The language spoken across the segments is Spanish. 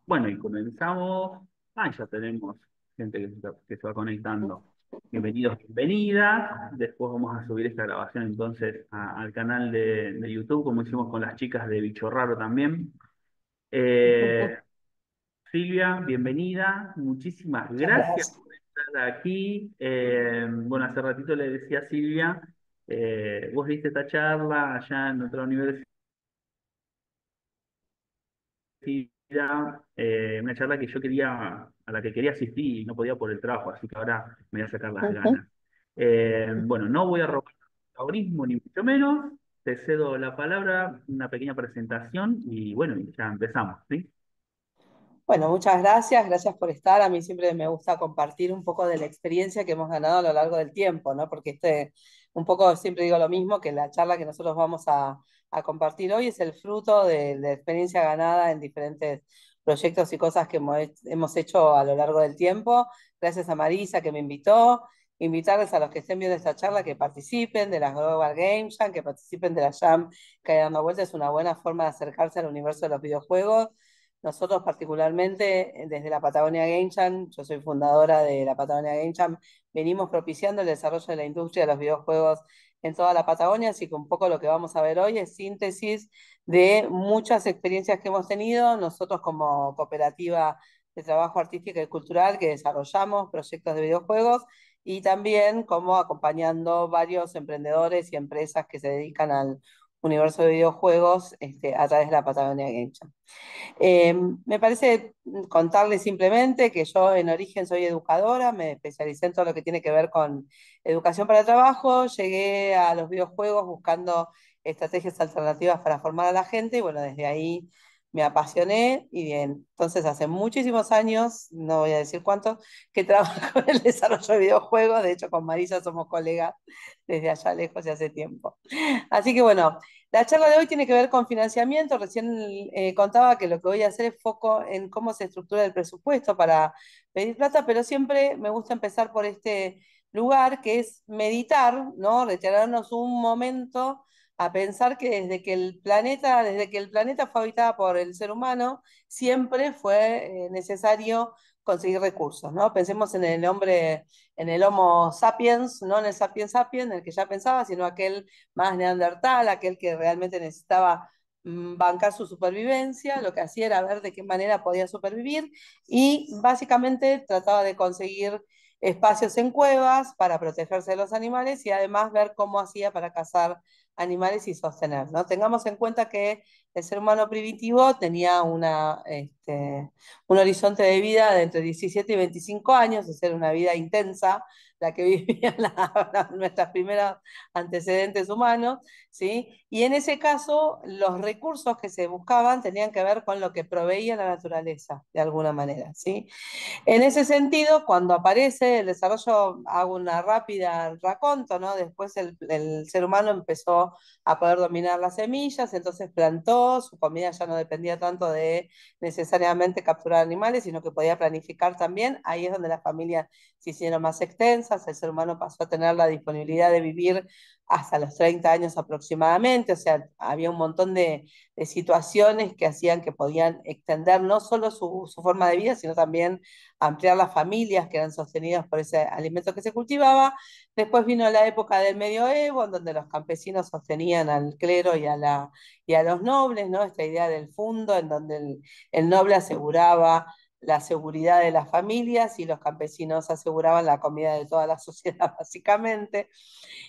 Bueno, y comenzamos. Ya tenemos gente que se va conectando. Bienvenidos, bienvenidas. Después vamos a subir esta grabación entonces al canal de YouTube, como hicimos con las chicas de Bicho Raro también. Eh, Silvia, bienvenida. Muchísimas Muchas gracias gracias. por estar aquí. Bueno, hace ratito le decía a Silvia, vos diste esta charla allá en otra universidad, una charla que yo quería, a la que quería asistir y no podía por el trabajo, así que ahora me voy a sacar las ganas. Bueno, no voy a robar protagonismo ni mucho menos, te cedo la palabra, una pequeña presentación y bueno, y ya empezamos, ¿sí? Bueno, muchas gracias, gracias por estar. A mí siempre me gusta compartir un poco de la experiencia que hemos ganado a lo largo del tiempo, ¿no? Porque un poco siempre digo lo mismo, que la charla que nosotros vamos a compartir hoy es el fruto de la experiencia ganada en diferentes proyectos y cosas que hemos hecho a lo largo del tiempo. Gracias a Marisa que me invitó. Invitarles a los que estén viendo esta charla que participen de las Global Game Jam, que participen de la Jam que hay dando vuelta. Es una buena forma de acercarse al universo de los videojuegos. Nosotros particularmente desde la Patagonia Game Jam, yo soy fundadora de la Patagonia Game Jam, venimos propiciando el desarrollo de la industria de los videojuegos en toda la Patagonia, así que un poco lo que vamos a ver hoy es síntesis de muchas experiencias que hemos tenido nosotros como cooperativa de trabajo artístico y cultural que desarrollamos proyectos de videojuegos y también como acompañando varios emprendedores y empresas que se dedican al universo de videojuegos a través de la Patagonia Game Jam. Me parece contarles simplemente que yo en origen soy educadora, me especialicé en todo lo que tiene que ver con educación para el trabajo, llegué a los videojuegos buscando estrategias alternativas para formar a la gente y bueno, desde ahí me apasioné y bien, entonces hace muchísimos años, no voy a decir cuántos, que trabajo en el desarrollo de videojuegos, de hecho con Marisa somos colegas desde allá lejos y hace tiempo. Así que bueno, la charla de hoy tiene que ver con financiamiento. Recién contaba que lo que voy a hacer es foco en cómo se estructura el presupuesto para pedir plata, pero siempre me gusta empezar por este lugar que es meditar, ¿no? Retirarnos un momento a pensar que desde que el planeta fue habitado por el ser humano, siempre fue necesario conseguir recursos, ¿no? Pensemos en el hombre, en el Homo sapiens, no en el sapiens sapiens, en el que ya pensaba, sino aquel más neandertal, aquel que realmente necesitaba bancar su supervivencia, lo que hacía era ver de qué manera podía supervivir y básicamente trataba de conseguir espacios en cuevas para protegerse de los animales y además ver cómo hacía para cazar animales y sostener, ¿no? Tengamos en cuenta que el ser humano primitivo tenía un horizonte de vida de entre 17 y 25 años, es decir, una vida intensa, la que vivían nuestras primeras antecedentes humanos, ¿sí? Y en ese caso, los recursos que se buscaban tenían que ver con lo que proveía la naturaleza, de alguna manera, ¿sí? En ese sentido, cuando aparece el desarrollo, hago una rápida raconto, ¿no? Después el ser humano empezó a poder dominar las semillas, entonces plantó, su comida ya no dependía tanto de necesariamente capturar animales, sino que podía planificar también. Ahí es donde las familias se hicieron más extensas, el ser humano pasó a tener la disponibilidad de vivir hasta los 30 años aproximadamente, o sea, había un montón de situaciones que hacían que podían extender no solo su forma de vida, sino también ampliar las familias que eran sostenidas por ese alimento que se cultivaba. Después vino la época del medioevo, en donde los campesinos sostenían al clero y a los nobles, ¿no? Esta idea del fundo, en donde el noble aseguraba la seguridad de las familias y los campesinos aseguraban la comida de toda la sociedad, básicamente.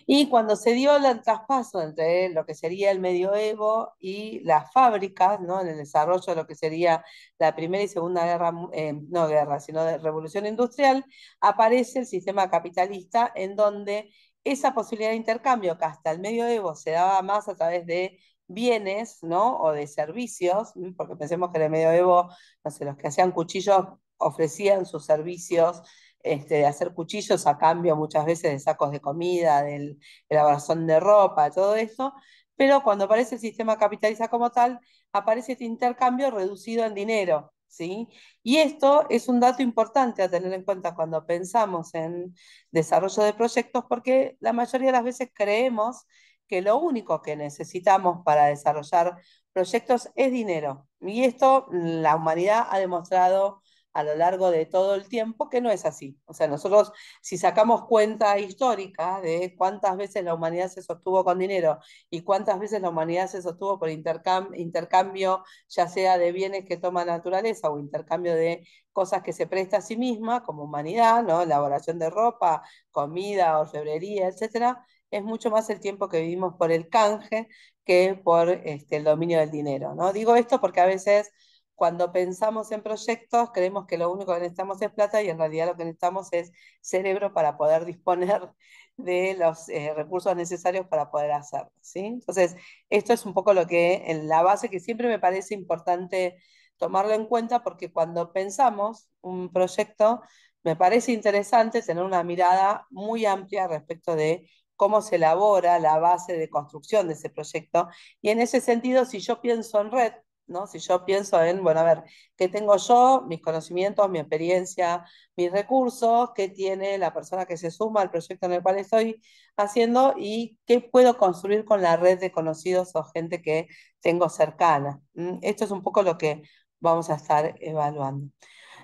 Y cuando se dio el traspaso entre lo que sería el medioevo y las fábricas, ¿no? En el desarrollo de lo que sería la Primera y Segunda Guerra, no guerra, sino de revolución industrial, aparece el sistema capitalista en donde esa posibilidad de intercambio que hasta el medioevo se daba más a través de bienes, ¿no? O de servicios, porque pensemos que en el medioevo, no sé, los que hacían cuchillos ofrecían sus servicios de hacer cuchillos a cambio muchas veces de sacos de comida, de elaboración de ropa, todo eso, pero cuando aparece el sistema capitalista como tal, aparece este intercambio reducido en dinero, ¿sí? Y esto es un dato importante a tener en cuenta cuando pensamos en desarrollo de proyectos, porque la mayoría de las veces creemos que lo único que necesitamos para desarrollar proyectos es dinero. Y esto la humanidad ha demostrado a lo largo de todo el tiempo que no es así. O sea, nosotros si sacamos cuenta histórica de cuántas veces la humanidad se sostuvo con dinero y cuántas veces la humanidad se sostuvo por intercambio, ya sea de bienes que toma naturaleza o intercambio de cosas que se presta a sí misma como humanidad, ¿no? Elaboración de ropa, comida, orfebrería, etcétera, es mucho más el tiempo que vivimos por el canje que por el dominio del dinero, ¿no? Digo esto porque a veces cuando pensamos en proyectos creemos que lo único que necesitamos es plata y en realidad lo que necesitamos es cerebro para poder disponer de los recursos necesarios para poder hacerlo, ¿sí? Entonces, esto es un poco lo que en la base que siempre me parece importante tomarlo en cuenta porque cuando pensamos un proyecto, me parece interesante tener una mirada muy amplia respecto de cómo se elabora la base de construcción de ese proyecto. Y en ese sentido, si yo pienso en red, ¿no? Si yo pienso en, bueno, a ver, ¿qué tengo yo? Mis conocimientos, mi experiencia, mis recursos, qué tiene la persona que se suma al proyecto en el cual estoy haciendo y qué puedo construir con la red de conocidos o gente que tengo cercana. Esto es un poco lo que vamos a estar evaluando.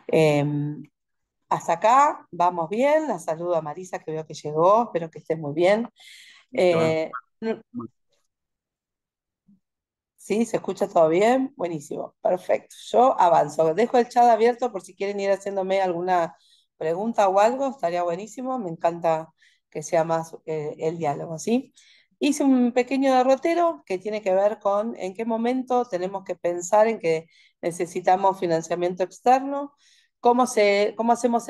Eh, Hasta acá vamos bien. La saludo a Marisa que veo que llegó. Espero que esté muy bien. Que van- Eh, ¿Sí? ¿Se escucha todo bien? Buenísimo, perfecto. Yo avanzo. Dejo el chat abierto por si quieren ir haciéndome alguna pregunta o algo, estaría buenísimo. Me encanta que sea más el diálogo, ¿sí? Hice un pequeño derrotero que tiene que ver con en qué momento tenemos que pensar en que necesitamos financiamiento externo, cómo hacemos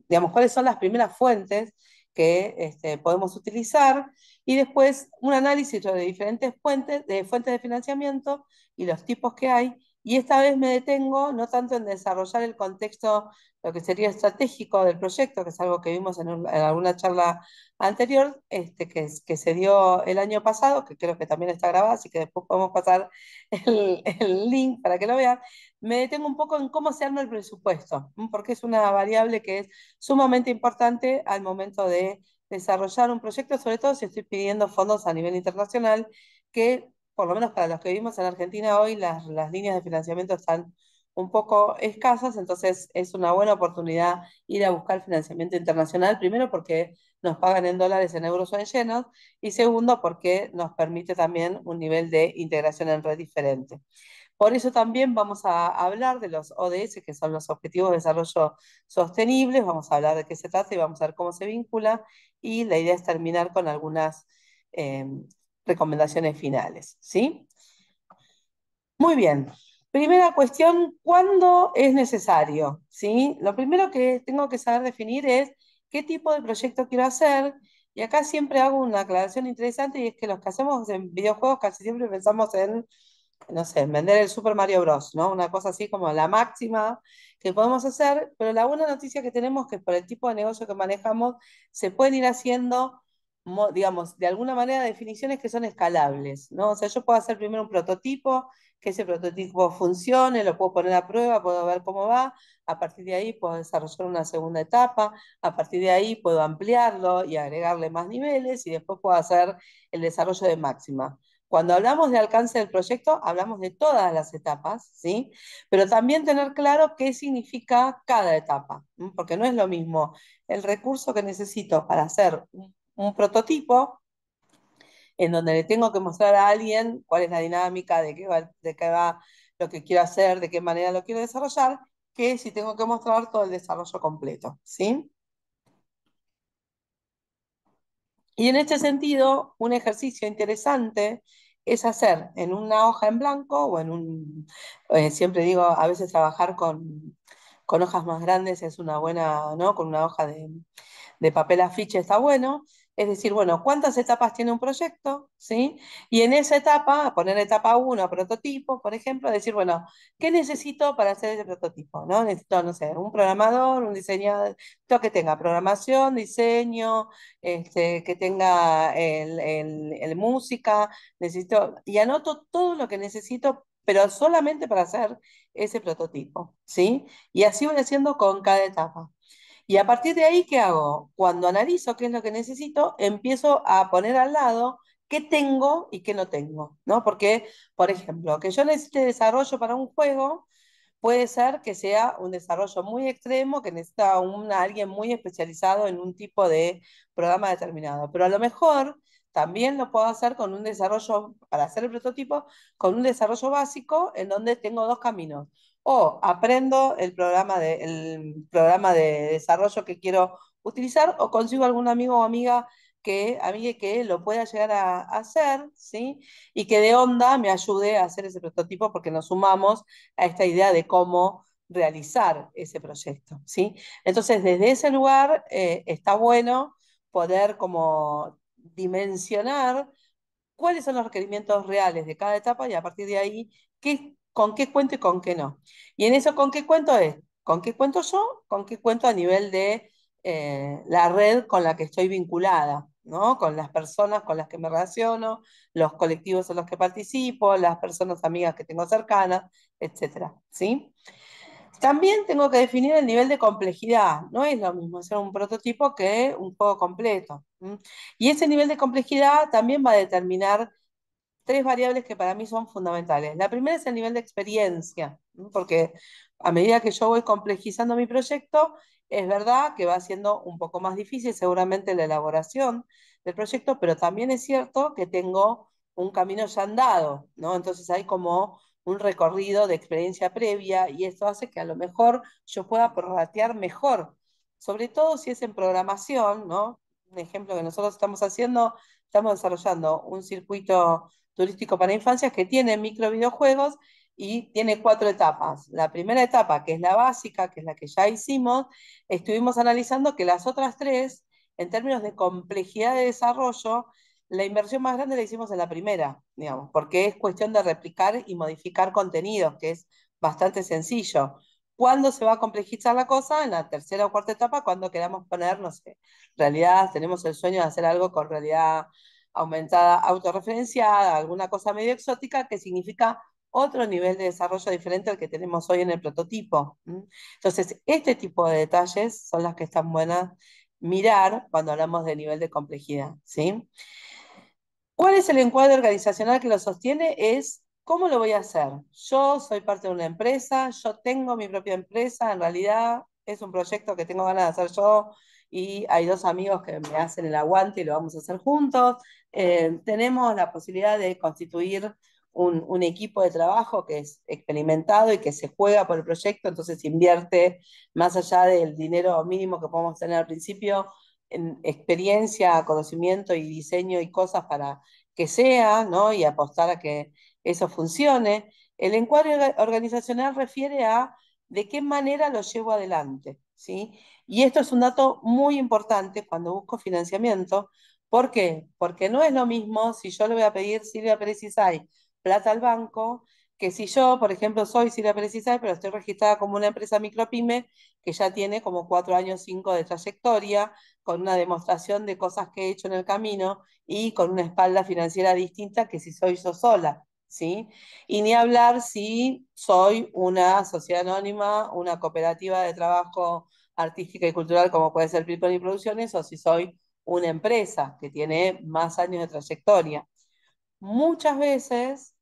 digamos, cuáles son las primeras fuentes que podemos utilizar y después un análisis sobre diferentes fuentes de financiamiento y los tipos que hay. Y esta vez me detengo no tanto en desarrollar el contexto, lo que sería estratégico del proyecto, que es algo que vimos en alguna charla anterior, que se dio el año pasado, que creo que también está grabada, así que después podemos pasar el link para que lo vean. Me detengo un poco en cómo se arma el presupuesto, porque es una variable que es sumamente importante al momento de desarrollar un proyecto, sobre todo si estoy pidiendo fondos a nivel internacional, que por lo menos para los que vivimos en Argentina hoy, las líneas de financiamiento están un poco escasas, entonces es una buena oportunidad ir a buscar financiamiento internacional, primero porque nos pagan en dólares, en euros o en yenos, y segundo porque nos permite también un nivel de integración en red diferente. Por eso también vamos a hablar de los ODS, que son los Objetivos de Desarrollo Sostenibles, vamos a hablar de qué se trata y vamos a ver cómo se vincula, y la idea es terminar con algunas eh, recomendaciones finales, ¿sí? Muy bien. Primera cuestión, ¿cuándo es necesario? ¿Sí? Lo primero que tengo que saber definir es qué tipo de proyecto quiero hacer, y acá siempre hago una aclaración interesante, y es que los que hacemos en videojuegos casi siempre pensamos en no sé, vender el Super Mario Bros., ¿no? Una cosa así como la máxima que podemos hacer, pero la buena noticia que tenemos es que por el tipo de negocio que manejamos, se pueden ir haciendo, digamos, de alguna manera definiciones que son escalables, ¿no? O sea, yo puedo hacer primero un prototipo, que ese prototipo funcione, lo puedo poner a prueba, puedo ver cómo va, a partir de ahí puedo desarrollar una segunda etapa, a partir de ahí puedo ampliarlo y agregarle más niveles y después puedo hacer el desarrollo de máxima. Cuando hablamos de alcance del proyecto, hablamos de todas las etapas, ¿sí? Pero también tener claro qué significa cada etapa, ¿m? Porque no es lo mismo el recurso que necesito para hacer un prototipo, en donde le tengo que mostrar a alguien cuál es la dinámica, de qué va lo que quiero hacer, de qué manera lo quiero desarrollar, que si tengo que mostrar todo el desarrollo completo, ¿sí? Y en este sentido, un ejercicio interesante es hacer en una hoja en blanco o siempre digo, a veces trabajar con hojas más grandes es una buena, ¿no? Con una hoja de papel afiche está bueno. Es decir, bueno, ¿cuántas etapas tiene un proyecto? ¿Sí? Y en esa etapa, poner etapa uno prototipo, por ejemplo, decir, bueno, ¿qué necesito para hacer ese prototipo? ¿No? Necesito, no sé, un programador, un diseñador, necesito que tenga programación, diseño, que tenga el música, necesito, y anoto todo lo que necesito, pero solamente para hacer ese prototipo, ¿sí? Y así voy haciendo con cada etapa. Y a partir de ahí, ¿qué hago? Cuando analizo qué es lo que necesito, empiezo a poner al lado qué tengo y qué no tengo, ¿no? Porque, por ejemplo, que yo necesite desarrollo para un juego, puede ser que sea un desarrollo muy extremo, que necesita alguien muy especializado en un tipo de programa determinado. Pero a lo mejor también lo puedo hacer con un desarrollo, para hacer el prototipo, con un desarrollo básico en donde tengo dos caminos. O aprendo el programa de desarrollo que quiero utilizar, o consigo algún amigo o amiga que lo pueda llegar a hacer, ¿sí? Y que de onda me ayude a hacer ese prototipo porque nos sumamos a esta idea de cómo realizar ese proyecto, ¿sí? Entonces, desde ese lugar está bueno poder como dimensionar cuáles son los requerimientos reales de cada etapa y a partir de ahí, con qué cuento y con qué no. Y en eso, ¿con qué cuento es? ¿Con qué cuento yo? ¿Con qué cuento a nivel de la red con la que estoy vinculada? ¿No? Con las personas con las que me relaciono, los colectivos en los que participo, las personas amigas que tengo cercanas, etcétera, ¿sí? También tengo que definir el nivel de complejidad. No es lo mismo hacer un prototipo que un juego completo. ¿M? Y ese nivel de complejidad también va a determinar tres variables que para mí son fundamentales. La primera es el nivel de experiencia, ¿no? Porque a medida que yo voy complejizando mi proyecto, es verdad que va siendo un poco más difícil seguramente la elaboración del proyecto, pero también es cierto que tengo un camino ya andado, ¿no? Entonces hay como un recorrido de experiencia previa y esto hace que a lo mejor yo pueda prorratear mejor, sobre todo si es en programación, ¿no? Un ejemplo que nosotros estamos haciendo, estamos desarrollando un circuito turístico para infancias que tiene micro videojuegos y tiene cuatro etapas. La primera etapa, que es la básica, que es la que ya hicimos, estuvimos analizando que las otras tres, en términos de complejidad de desarrollo, la inversión más grande la hicimos en la primera, digamos, porque es cuestión de replicar y modificar contenidos, que es bastante sencillo. ¿Cuándo se va a complejizar la cosa? En la tercera o cuarta etapa, cuando queramos poner, no sé, realidad, tenemos el sueño de hacer algo con realidad aumentada autorreferenciada, alguna cosa medio exótica que significa otro nivel de desarrollo diferente al que tenemos hoy en el prototipo. Entonces, este tipo de detalles son las que están buenas mirar cuando hablamos de nivel de complejidad, ¿sí? ¿Cuál es el encuadre organizacional que lo sostiene? Es cómo lo voy a hacer. Yo soy parte de una empresa, yo tengo mi propia empresa, en realidad es un proyecto que tengo ganas de hacer yo y hay dos amigos que me hacen el aguante y lo vamos a hacer juntos. Tenemos la posibilidad de constituir un equipo de trabajo que es experimentado y que se juega por el proyecto, entonces invierte más allá del dinero mínimo que podemos tener al principio en experiencia, conocimiento y diseño y cosas para que sea, ¿no? Y apostar a que eso funcione. El encuadre organizacional refiere a de qué manera lo llevo adelante, ¿sí? Y esto es un dato muy importante cuando busco financiamiento. ¿Por qué? Porque no es lo mismo si yo le voy a pedir Silvia Pérez Isay plata al banco, que si yo, por ejemplo, soy Silvia Pérez Isay, pero estoy registrada como una empresa micropyme que ya tiene como 4 años, 5 de trayectoria, con una demostración de cosas que he hecho en el camino y con una espalda financiera distinta que si soy yo sola, ¿sí? Y ni hablar si soy una sociedad anónima, una cooperativa de trabajo artística y cultural como puede ser People y Producciones, o si soy una empresa que tiene más años de trayectoria. Muchas veces,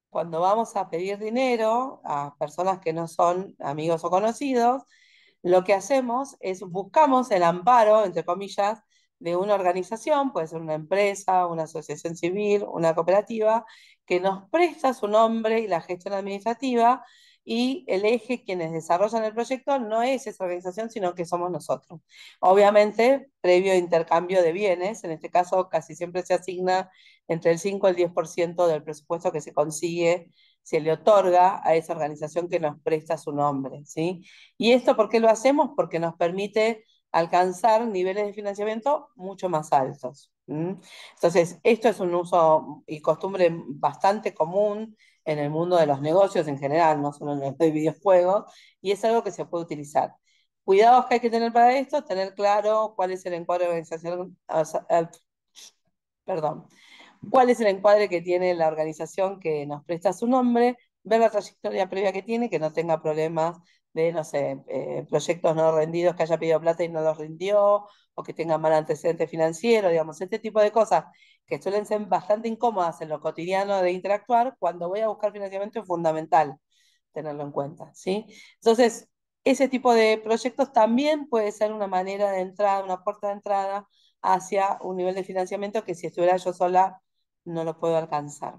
cuando vamos a pedir dinero a personas que no son amigos o conocidos, lo que hacemos es buscamos el amparo, entre comillas, de una organización, puede ser una empresa, una asociación civil, una cooperativa, que nos presta su nombre y la gestión administrativa y el eje quienes desarrollan el proyecto no es esa organización, sino que somos nosotros. Obviamente, previo intercambio de bienes, en este caso casi siempre se asigna entre el 5 y el 10% del presupuesto que se consigue, se le otorga a esa organización que nos presta su nombre, ¿sí? ¿Y esto por qué lo hacemos? Porque nos permite alcanzar niveles de financiamiento mucho más altos. Entonces, esto es un uso y costumbre bastante común en el mundo de los negocios en general, no solo en el de videojuegos, y es algo que se puede utilizar. Cuidados que hay que tener para esto, tener claro cuál es el encuadre organizacional, perdón, cuál es el encuadre que tiene la organización que nos presta su nombre, ver la trayectoria previa que tiene, que no tenga problemas de, no sé, proyectos no rendidos, que haya pedido plata y no los rindió, o que tenga mal antecedente financiero, digamos, este tipo de cosas que suelen ser bastante incómodas en lo cotidiano de interactuar, cuando voy a buscar financiamiento es fundamental tenerlo en cuenta, ¿sí? Entonces, ese tipo de proyectos también puede ser una manera de entrada, una puerta de entrada hacia un nivel de financiamiento que si estuviera yo sola no lo puedo alcanzar.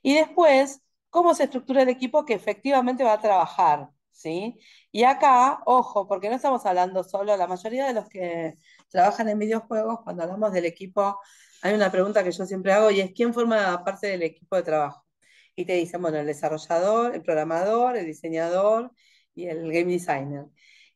Y después, cómo se estructura el equipo que efectivamente va a trabajar, ¿sí? Y acá, ojo, porque no estamos hablando solo, la mayoría de los que trabajan en videojuegos, cuando hablamos del equipo, hay una pregunta que yo siempre hago y es, ¿quién forma parte del equipo de trabajo? Y te dicen, bueno, el desarrollador, el programador, el diseñador y el game designer.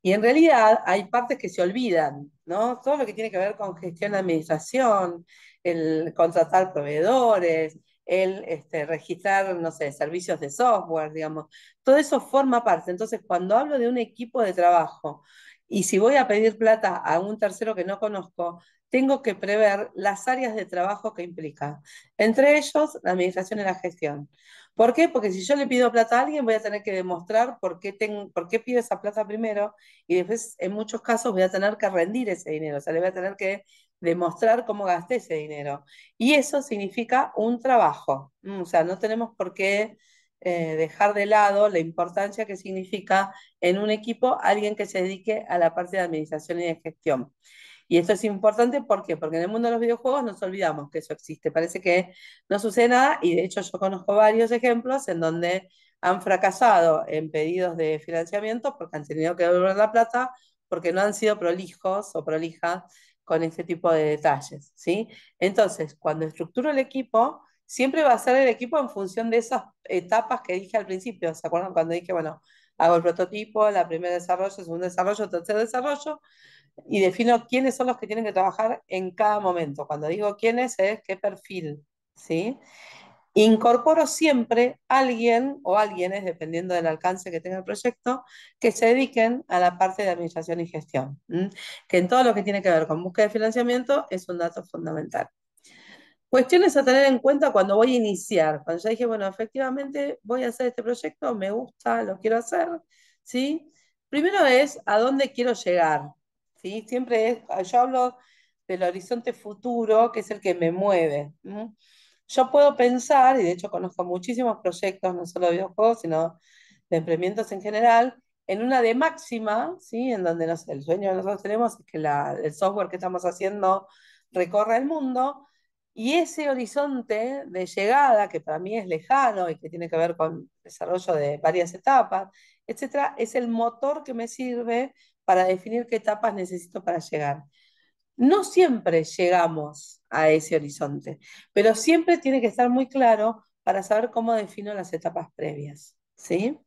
Y en realidad hay partes que se olvidan, ¿no? Todo lo que tiene que ver con gestión de administración, el contratar proveedores, el registrar, no sé, servicios de software, digamos. Todo eso forma parte. Entonces, cuando hablo de un equipo de trabajo y si voy a pedir plata a un tercero que no conozco, tengo que prever las áreas de trabajo que implica. Entre ellos, la administración y la gestión. ¿Por qué? Porque si yo le pido plata a alguien, voy a tener que demostrar por qué pido esa plata primero y después, en muchos casos, voy a tener que rendir ese dinero. O sea, le voy a tener que demostrar cómo gasté ese dinero. Y eso significa un trabajo. O sea, no tenemos por qué dejar de lado la importancia que significa en un equipo alguien que se dedique a la parte de administración y de gestión. Y esto es importante, ¿por qué? Porque en el mundo de los videojuegos nos olvidamos que eso existe. Parece que no sucede nada y de hecho yo conozco varios ejemplos en donde han fracasado en pedidos de financiamiento porque han tenido que devolver la plata porque no han sido prolijos o prolijas con este tipo de detalles, ¿sí? Entonces, cuando estructuro el equipo, siempre va a ser el equipo en función de esas etapas que dije al principio. ¿Se acuerdan cuando dije, bueno, hago el prototipo, la primera desarrollo, segundo desarrollo, tercer desarrollo, y defino quiénes son los que tienen que trabajar en cada momento? Cuando digo quiénes es qué perfil, ¿sí? Incorporo siempre alguien o alguienes, dependiendo del alcance que tenga el proyecto, que se dediquen a la parte de administración y gestión, ¿m? Que en todo lo que tiene que ver con búsqueda de financiamiento es un dato fundamental. Cuestiones a tener en cuenta cuando voy a iniciar, cuando ya dije, bueno, efectivamente voy a hacer este proyecto, me gusta, lo quiero hacer, ¿sí? Primero es a dónde quiero llegar, ¿sí? Siempre es, yo hablo del horizonte futuro, que es el que me mueve. Yo puedo pensar, y de hecho conozco muchísimos proyectos, no solo de videojuegos, sino de emprendimientos en general, en una de máxima, ¿sí? En donde el sueño que nosotros tenemos es que el software que estamos haciendo recorra el mundo, y ese horizonte de llegada, que para mí es lejano y que tiene que ver con desarrollo de varias etapas, etcétera, es el motor que me sirve para definir qué etapas necesito para llegar. No siempre llegamos a ese horizonte, pero siempre tiene que estar muy claro para saber cómo defino las etapas previas, ¿sí?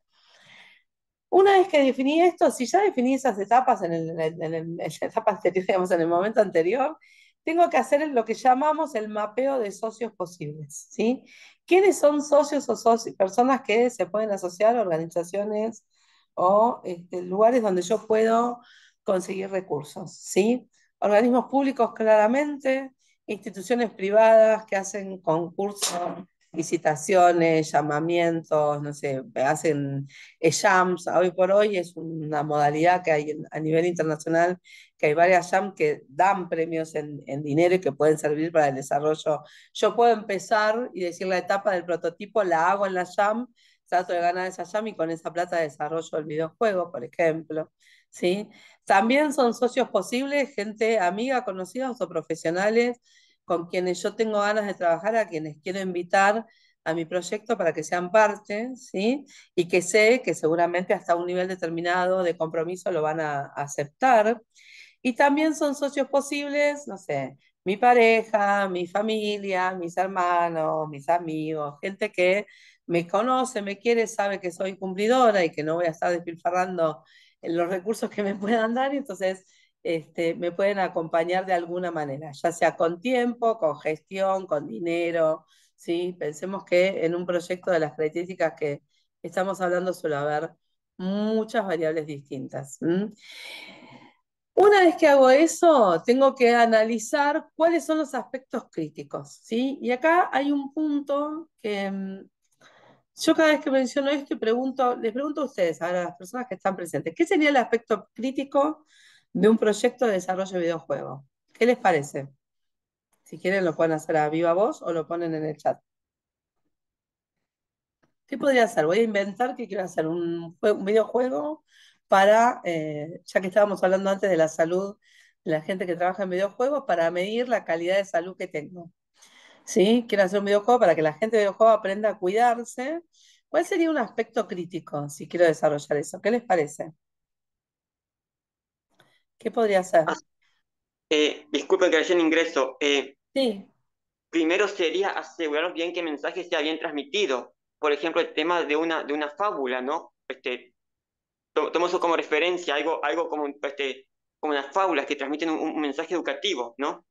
Una vez que definí esto, si ya definí esas etapas en la etapa anterior, digamos, en el momento anterior, tengo que hacer lo que llamamos el mapeo de socios posibles, ¿sí? ¿Quiénes son socios o personas que se pueden asociar a organizaciones o lugares donde yo puedo conseguir recursos, ¿sí? Organismos públicos claramente, instituciones privadas que hacen concursos, licitaciones, llamamientos, no sé, hacen jams. Hoy por hoy es una modalidad que hay a nivel internacional, que hay varias jams que dan premios en dinero y que pueden servir para el desarrollo. Yo puedo empezar y decir la etapa del prototipo, la hago en la jam, trato de ganar esa jam y con esa plata desarrollo el videojuego, por ejemplo, ¿sí? También son socios posibles, gente amiga, conocidos o profesionales con quienes yo tengo ganas de trabajar, a quienes quiero invitar a mi proyecto para que sean parte, ¿sí? Y que sé que seguramente hasta un nivel determinado de compromiso lo van a aceptar. Y también son socios posibles, no sé, mi pareja, mi familia, mis hermanos, mis amigos, gente que me conoce, me quiere, sabe que soy cumplidora y que no voy a estar despilfarrando en los recursos que me puedan dar, y entonces me pueden acompañar de alguna manera, ya sea con tiempo, con gestión, con dinero, ¿sí? Pensemos que en un proyecto de las características que estamos hablando suele haber muchas variables distintas. Una vez que hago eso, tengo que analizar cuáles son los aspectos críticos, ¿sí? Y acá hay un punto que Yo cada vez que menciono esto y les pregunto a ustedes, a las personas que están presentes, ¿qué sería el aspecto crítico de un proyecto de desarrollo de videojuego? ¿Qué les parece? Si quieren lo pueden hacer a viva voz o lo ponen en el chat. ¿Qué podría hacer? Voy a inventar que quiero hacer un videojuego para, ya que estábamos hablando antes de la salud de la gente que trabaja en videojuegos, para medir la calidad de salud que tengo. ¿Sí? Quiero hacer un videojuego para que la gente de videojuego aprenda a cuidarse. ¿Cuál sería un aspecto crítico si quiero desarrollar eso? ¿Qué les parece? ¿Qué podría ser? Ah, disculpen que recién ingreso. Sí, Primero sería asegurarnos bien que el mensaje sea bien transmitido. Por ejemplo, el tema de una fábula, ¿no? Tomo eso como referencia, algo como, como unas fábulas que transmiten un mensaje educativo, ¿no?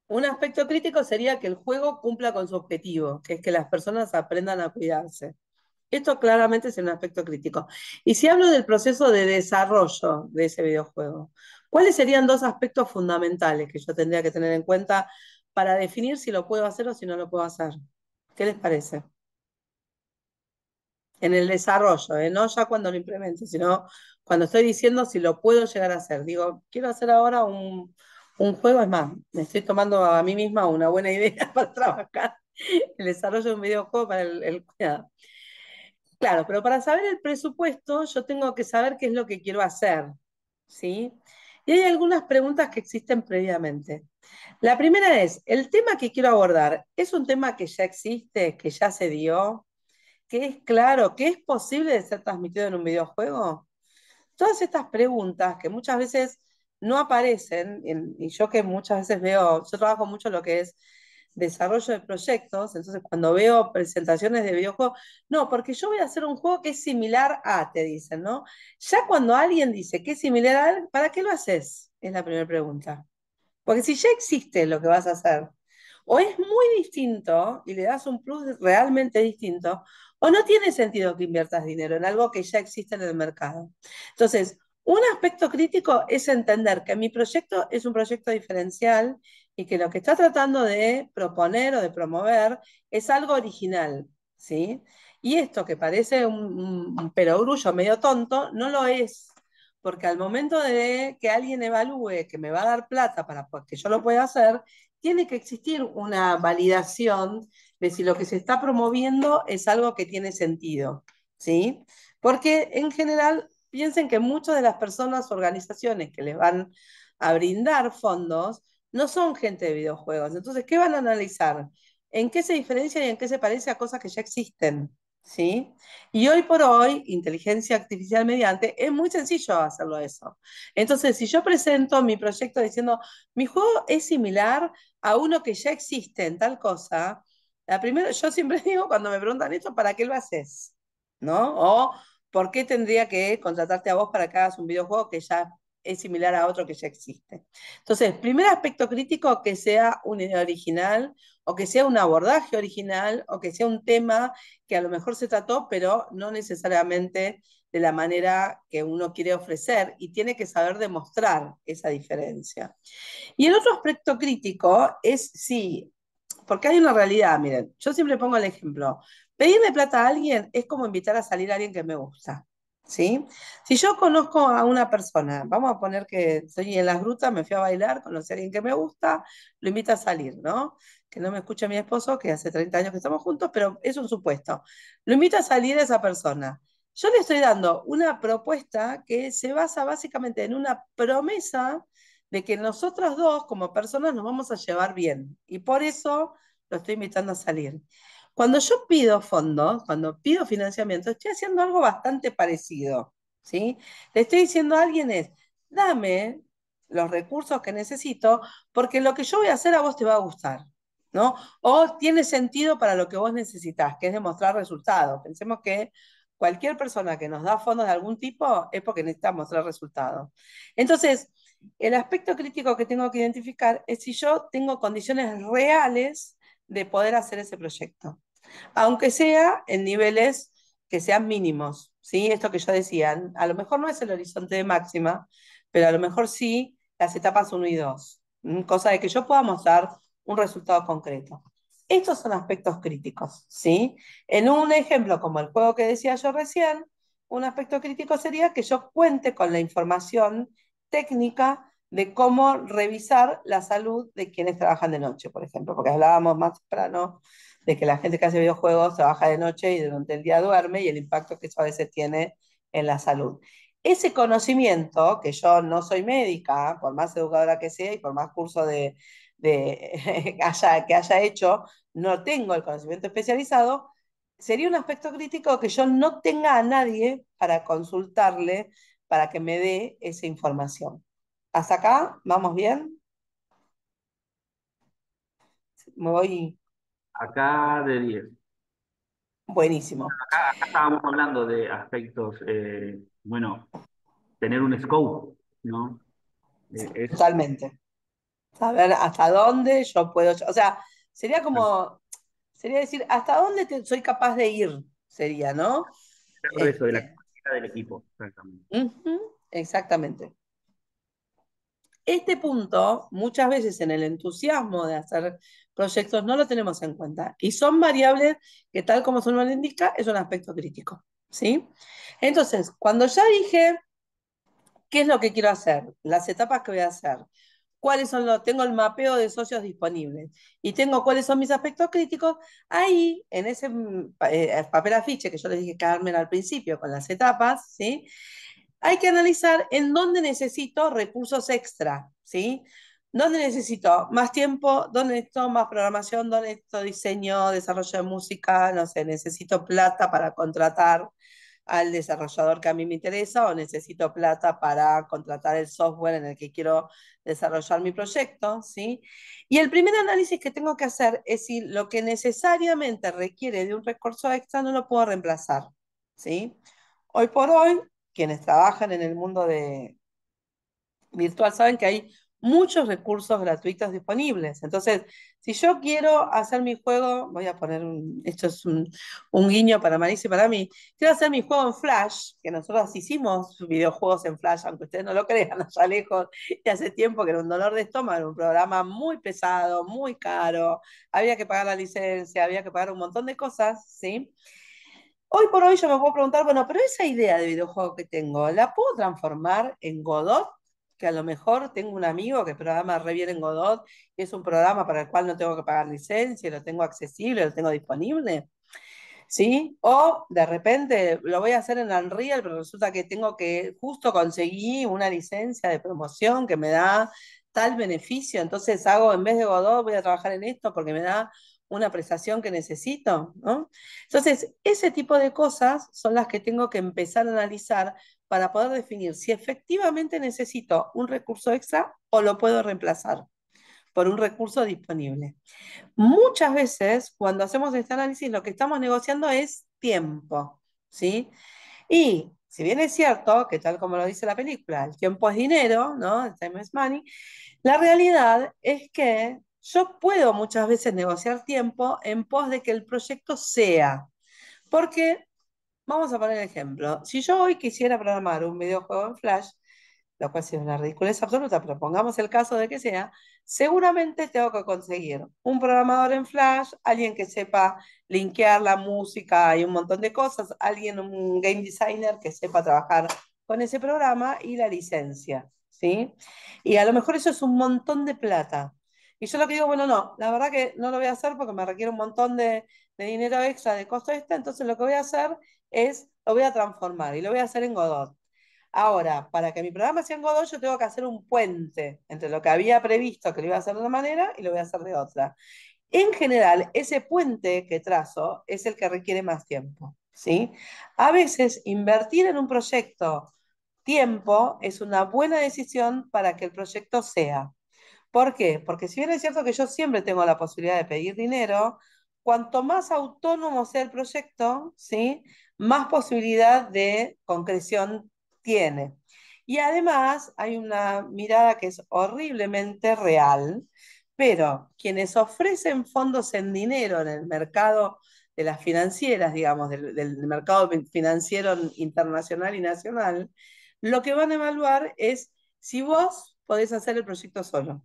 un aspecto crítico sería que el juego cumpla con su objetivo, que es que las personas aprendan a cuidarse. Esto claramente es un aspecto crítico. Y si hablo del proceso de desarrollo de ese videojuego, ¿cuáles serían dos aspectos fundamentales que yo tendría que tener en cuenta para definir si lo puedo hacer o si no lo puedo hacer? ¿Qué les parece? En el desarrollo, no ya cuando lo implemento, sino cuando estoy diciendo si lo puedo llegar a hacer. Digo, quiero hacer ahora un juego, es más, me estoy tomando a mí misma una buena idea para trabajar el desarrollo de un videojuego para el cuidado. Claro, pero para saber el presupuesto, yo tengo que saber qué es lo que quiero hacer, ¿sí? Y hay algunas preguntas que existen previamente. La primera es, ¿el tema que quiero abordar es un tema que ya existe, que ya se dio, que es claro, que es posible de ser transmitido en un videojuego? Todas estas preguntas que muchas veces no aparecen, y yo que muchas veces veo, yo trabajo mucho lo que es desarrollo de proyectos, entonces cuando veo presentaciones de videojuegos, no, porque yo voy a hacer un juego que es similar a, te dicen, ¿no? Ya cuando alguien dice que es similar a, ¿para qué lo haces? Es la primera pregunta. Porque si ya existe lo que vas a hacer, o es muy distinto y le das un plus realmente distinto, o no tiene sentido que inviertas dinero en algo que ya existe en el mercado. Entonces, un aspecto crítico es entender que mi proyecto es un proyecto diferencial y que lo que está tratando de proponer o de promover es algo original, ¿sí? Y esto que parece un perogrullo medio tonto, no lo es, porque al momento de que alguien evalúe que me va a dar plata para que yo lo pueda hacer, tiene que existir una validación de si lo que se está promoviendo es algo que tiene sentido, ¿sí? Porque en general piensen que muchas de las personas, organizaciones que les van a brindar fondos, no son gente de videojuegos. Entonces, ¿qué van a analizar? ¿En qué se diferencia y en qué se parece a cosas que ya existen? ¿Sí? Y hoy por hoy, inteligencia artificial mediante, es muy sencillo hacerlo eso. Entonces, si yo presento mi proyecto diciendo, mi juego es similar a uno que ya existe en tal cosa, la primera, yo siempre digo cuando me preguntan esto, ¿para qué lo haces? ¿No? O ¿por qué tendría que contratarte a vos para que hagas un videojuego que ya es similar a otro que ya existe? Entonces, primer aspecto crítico, que sea una idea original, o que sea un abordaje original, o que sea un tema que a lo mejor se trató, pero no necesariamente de la manera que uno quiere ofrecer, y tiene que saber demostrar esa diferencia. Y el otro aspecto crítico es si, porque hay una realidad, miren, yo siempre pongo el ejemplo, pedirle plata a alguien es como invitar a salir a alguien que me gusta. ¿Sí? Si yo conozco a una persona, vamos a poner que estoy en las grutas, me fui a bailar, conocí a alguien que me gusta, lo invito a salir, ¿no? Que no me escuche mi esposo, que hace 30 años que estamos juntos, pero es un supuesto. Lo invito a salir a esa persona. Yo le estoy dando una propuesta que se basa básicamente en una promesa de que nosotros dos como personas nos vamos a llevar bien. Y por eso lo estoy invitando a salir. Cuando yo pido fondos, cuando pido financiamiento, estoy haciendo algo bastante parecido, ¿sí? Le estoy diciendo a alguien es, dame los recursos que necesito, porque lo que yo voy a hacer a vos te va a gustar, ¿no? O tiene sentido para lo que vos necesitas, que es demostrar resultados. Pensemos que cualquier persona que nos da fondos de algún tipo es porque necesita mostrar resultados. Entonces, el aspecto crítico que tengo que identificar es si yo tengo condiciones reales de poder hacer ese proyecto, aunque sea en niveles que sean mínimos, ¿sí? Esto que yo decía, a lo mejor no es el horizonte de máxima, pero a lo mejor sí las etapas uno y 2, cosa de que yo pueda mostrar un resultado concreto. Estos son aspectos críticos, ¿sí? En un ejemplo como el juego que decía yo recién, un aspecto crítico sería que yo cuente con la información técnica de cómo revisar la salud de quienes trabajan de noche, por ejemplo, porque hablábamos más temprano de que la gente que hace videojuegos trabaja de noche y durante el día duerme y el impacto que eso a veces tiene en la salud. Ese conocimiento, que yo no soy médica, por más educadora que sea y por más curso que haya hecho, no tengo el conocimiento especializado, sería un aspecto crítico que yo no tenga a nadie para consultarle para que me dé esa información. ¿Hasta acá? ¿Vamos bien? Me voy Acá de 10. buenísimo, Acá estábamos hablando de aspectos, bueno, tener un scope, ¿no? Es totalmente. Saber hasta dónde yo puedo, o sea, sería como, sería decir, hasta dónde soy capaz de ir, sería, ¿no? de eso, de la Este, capacidad del equipo, exactamente. exactamente. Este punto, muchas veces en el entusiasmo de hacer proyectos, no lo tenemos en cuenta. Y son variables que, tal como su nombre indica, es un aspecto crítico. ¿Sí? Entonces, cuando ya dije qué es lo que quiero hacer, las etapas que voy a hacer, cuáles son los, tengo el mapeo de socios disponibles y tengo cuáles son mis aspectos críticos, ahí en ese papel afiche que yo les dije Carmen al principio con las etapas, ¿sí? Hay que analizar en dónde necesito recursos extra, ¿sí? ¿Dónde necesito más tiempo? ¿Dónde necesito más programación? ¿Dónde necesito diseño, desarrollo de música? No sé, necesito plata para contratar al desarrollador que a mí me interesa o necesito plata para contratar el software en el que quiero desarrollar mi proyecto, ¿sí? Y el primer análisis que tengo que hacer es si lo que necesariamente requiere de un recurso extra no lo puedo reemplazar, ¿sí? Hoy por hoy, quienes trabajan en el mundo virtual saben que hay muchos recursos gratuitos disponibles. Entonces, si yo quiero hacer mi juego, voy a poner esto es un guiño para Marisa y para mí, quiero hacer mi juego en Flash, que nosotros hicimos videojuegos en Flash, aunque ustedes no lo crean, allá lejos, y hace tiempo que era un dolor de estómago, era un programa muy pesado, muy caro, había que pagar la licencia, había que pagar un montón de cosas, ¿sí? Hoy por hoy yo me puedo preguntar, bueno, pero esa idea de videojuego que tengo, ¿la puedo transformar en Godot? Que a lo mejor tengo un amigo que programa re bien en Godot y es un programa para el cual no tengo que pagar licencia, lo tengo accesible, lo tengo disponible. ¿Sí? O de repente lo voy a hacer en Unreal, pero resulta que tengo que, justo conseguí una licencia de promoción que me da tal beneficio, entonces hago, en vez de Godot, voy a trabajar en esto porque me da una prestación que necesito, ¿no? Entonces, ese tipo de cosas son las que tengo que empezar a analizar para poder definir si efectivamente necesito un recurso extra o lo puedo reemplazar por un recurso disponible. Muchas veces, cuando hacemos este análisis, lo que estamos negociando es tiempo, ¿sí? Y si bien es cierto que tal como lo dice la película, el tiempo es dinero, ¿no? El time is money, la realidad es que yo puedo muchas veces negociar tiempo en pos de que el proyecto sea. Porque, vamos a poner el ejemplo, si yo hoy quisiera programar un videojuego en Flash, lo cual sería una ridiculez absoluta, pero pongamos el caso de que sea, seguramente tengo que conseguir un programador en Flash, alguien que sepa linkear la música y un montón de cosas, alguien, un game designer que sepa trabajar con ese programa y la licencia, ¿sí? Y a lo mejor eso es un montón de plata. Y yo lo que digo, bueno, no, la verdad que no lo voy a hacer porque me requiere un montón de dinero extra, de costo extra, entonces lo que voy a hacer es, lo voy a transformar y lo voy a hacer en Godot. Ahora, para que mi programa sea en Godot, yo tengo que hacer un puente entre lo que había previsto que lo iba a hacer de una manera y lo voy a hacer de otra. En general, ese puente que trazo es el que requiere más tiempo, ¿sí? A veces, invertir en un proyecto tiempo es una buena decisión para que el proyecto sea. ¿Por qué? Porque si bien es cierto que yo siempre tengo la posibilidad de pedir dinero, cuanto más autónomo sea el proyecto, ¿sí? Más posibilidad de concreción tiene. Y además hay una mirada que es horriblemente real, pero quienes ofrecen fondos en dinero en el mercado de las financieras, digamos, del mercado financiero internacional y nacional, lo que van a evaluar es si vos podés hacer el proyecto solo.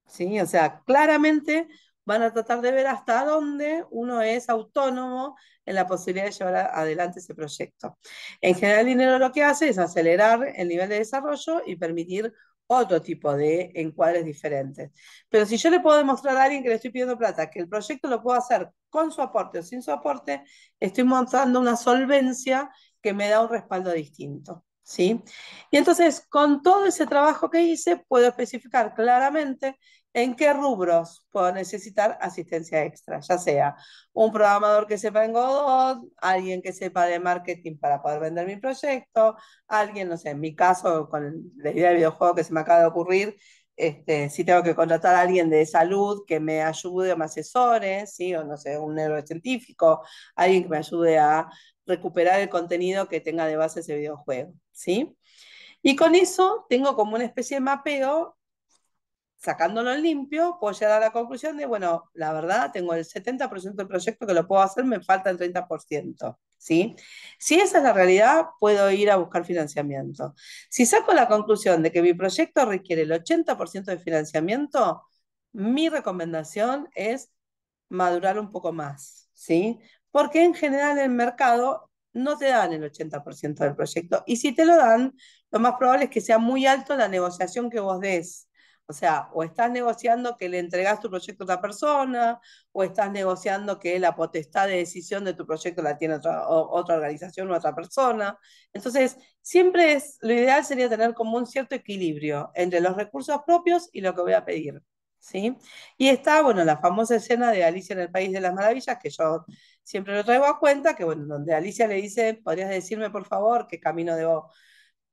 ¿Sí? O sea, claramente van a tratar de ver hasta dónde uno es autónomo en la posibilidad de llevar adelante ese proyecto. En general, el dinero lo que hace es acelerar el nivel de desarrollo y permitir otro tipo de encuadres diferentes. Pero si yo le puedo demostrar a alguien que le estoy pidiendo plata que el proyecto lo puedo hacer con su aporte o sin su aporte, estoy mostrando una solvencia que me da un respaldo distinto. ¿Sí? Y entonces, con todo ese trabajo que hice, puedo especificar claramente en qué rubros puedo necesitar asistencia extra, ya sea un programador que sepa en Godot, alguien que sepa de marketing para poder vender mi proyecto, alguien, no sé, en mi caso, con la idea de videojuego que se me acaba de ocurrir, si tengo que contratar a alguien de salud que me ayude o me asesore, ¿sí? O no sé, un neurocientífico, alguien que me ayude a recuperar el contenido que tenga de base ese videojuego, ¿sí? Y con eso tengo como una especie de mapeo, sacándolo en limpio, puedo llegar a la conclusión de, bueno, la verdad, tengo el 70% del proyecto que lo puedo hacer, me falta el 30%, ¿sí? Si esa es la realidad, puedo ir a buscar financiamiento. Si saco la conclusión de que mi proyecto requiere el 80% de financiamiento, mi recomendación es madurar un poco más, ¿sí? Porque en general el mercado no te dan el 80% del proyecto y si te lo dan, lo más probable es que sea muy alto la negociación que vos des. O sea, o estás negociando que le entregás tu proyecto a otra persona, o estás negociando que la potestad de decisión de tu proyecto la tiene otra organización o otra persona. Entonces, siempre lo ideal sería tener como un cierto equilibrio entre los recursos propios y lo que voy a pedir. ¿Sí? Y está, bueno, la famosa escena de Alicia en el País de las Maravillas, que yo siempre lo traigo a cuenta, que bueno, donde Alicia le dice, ¿podrías decirme por favor qué camino debo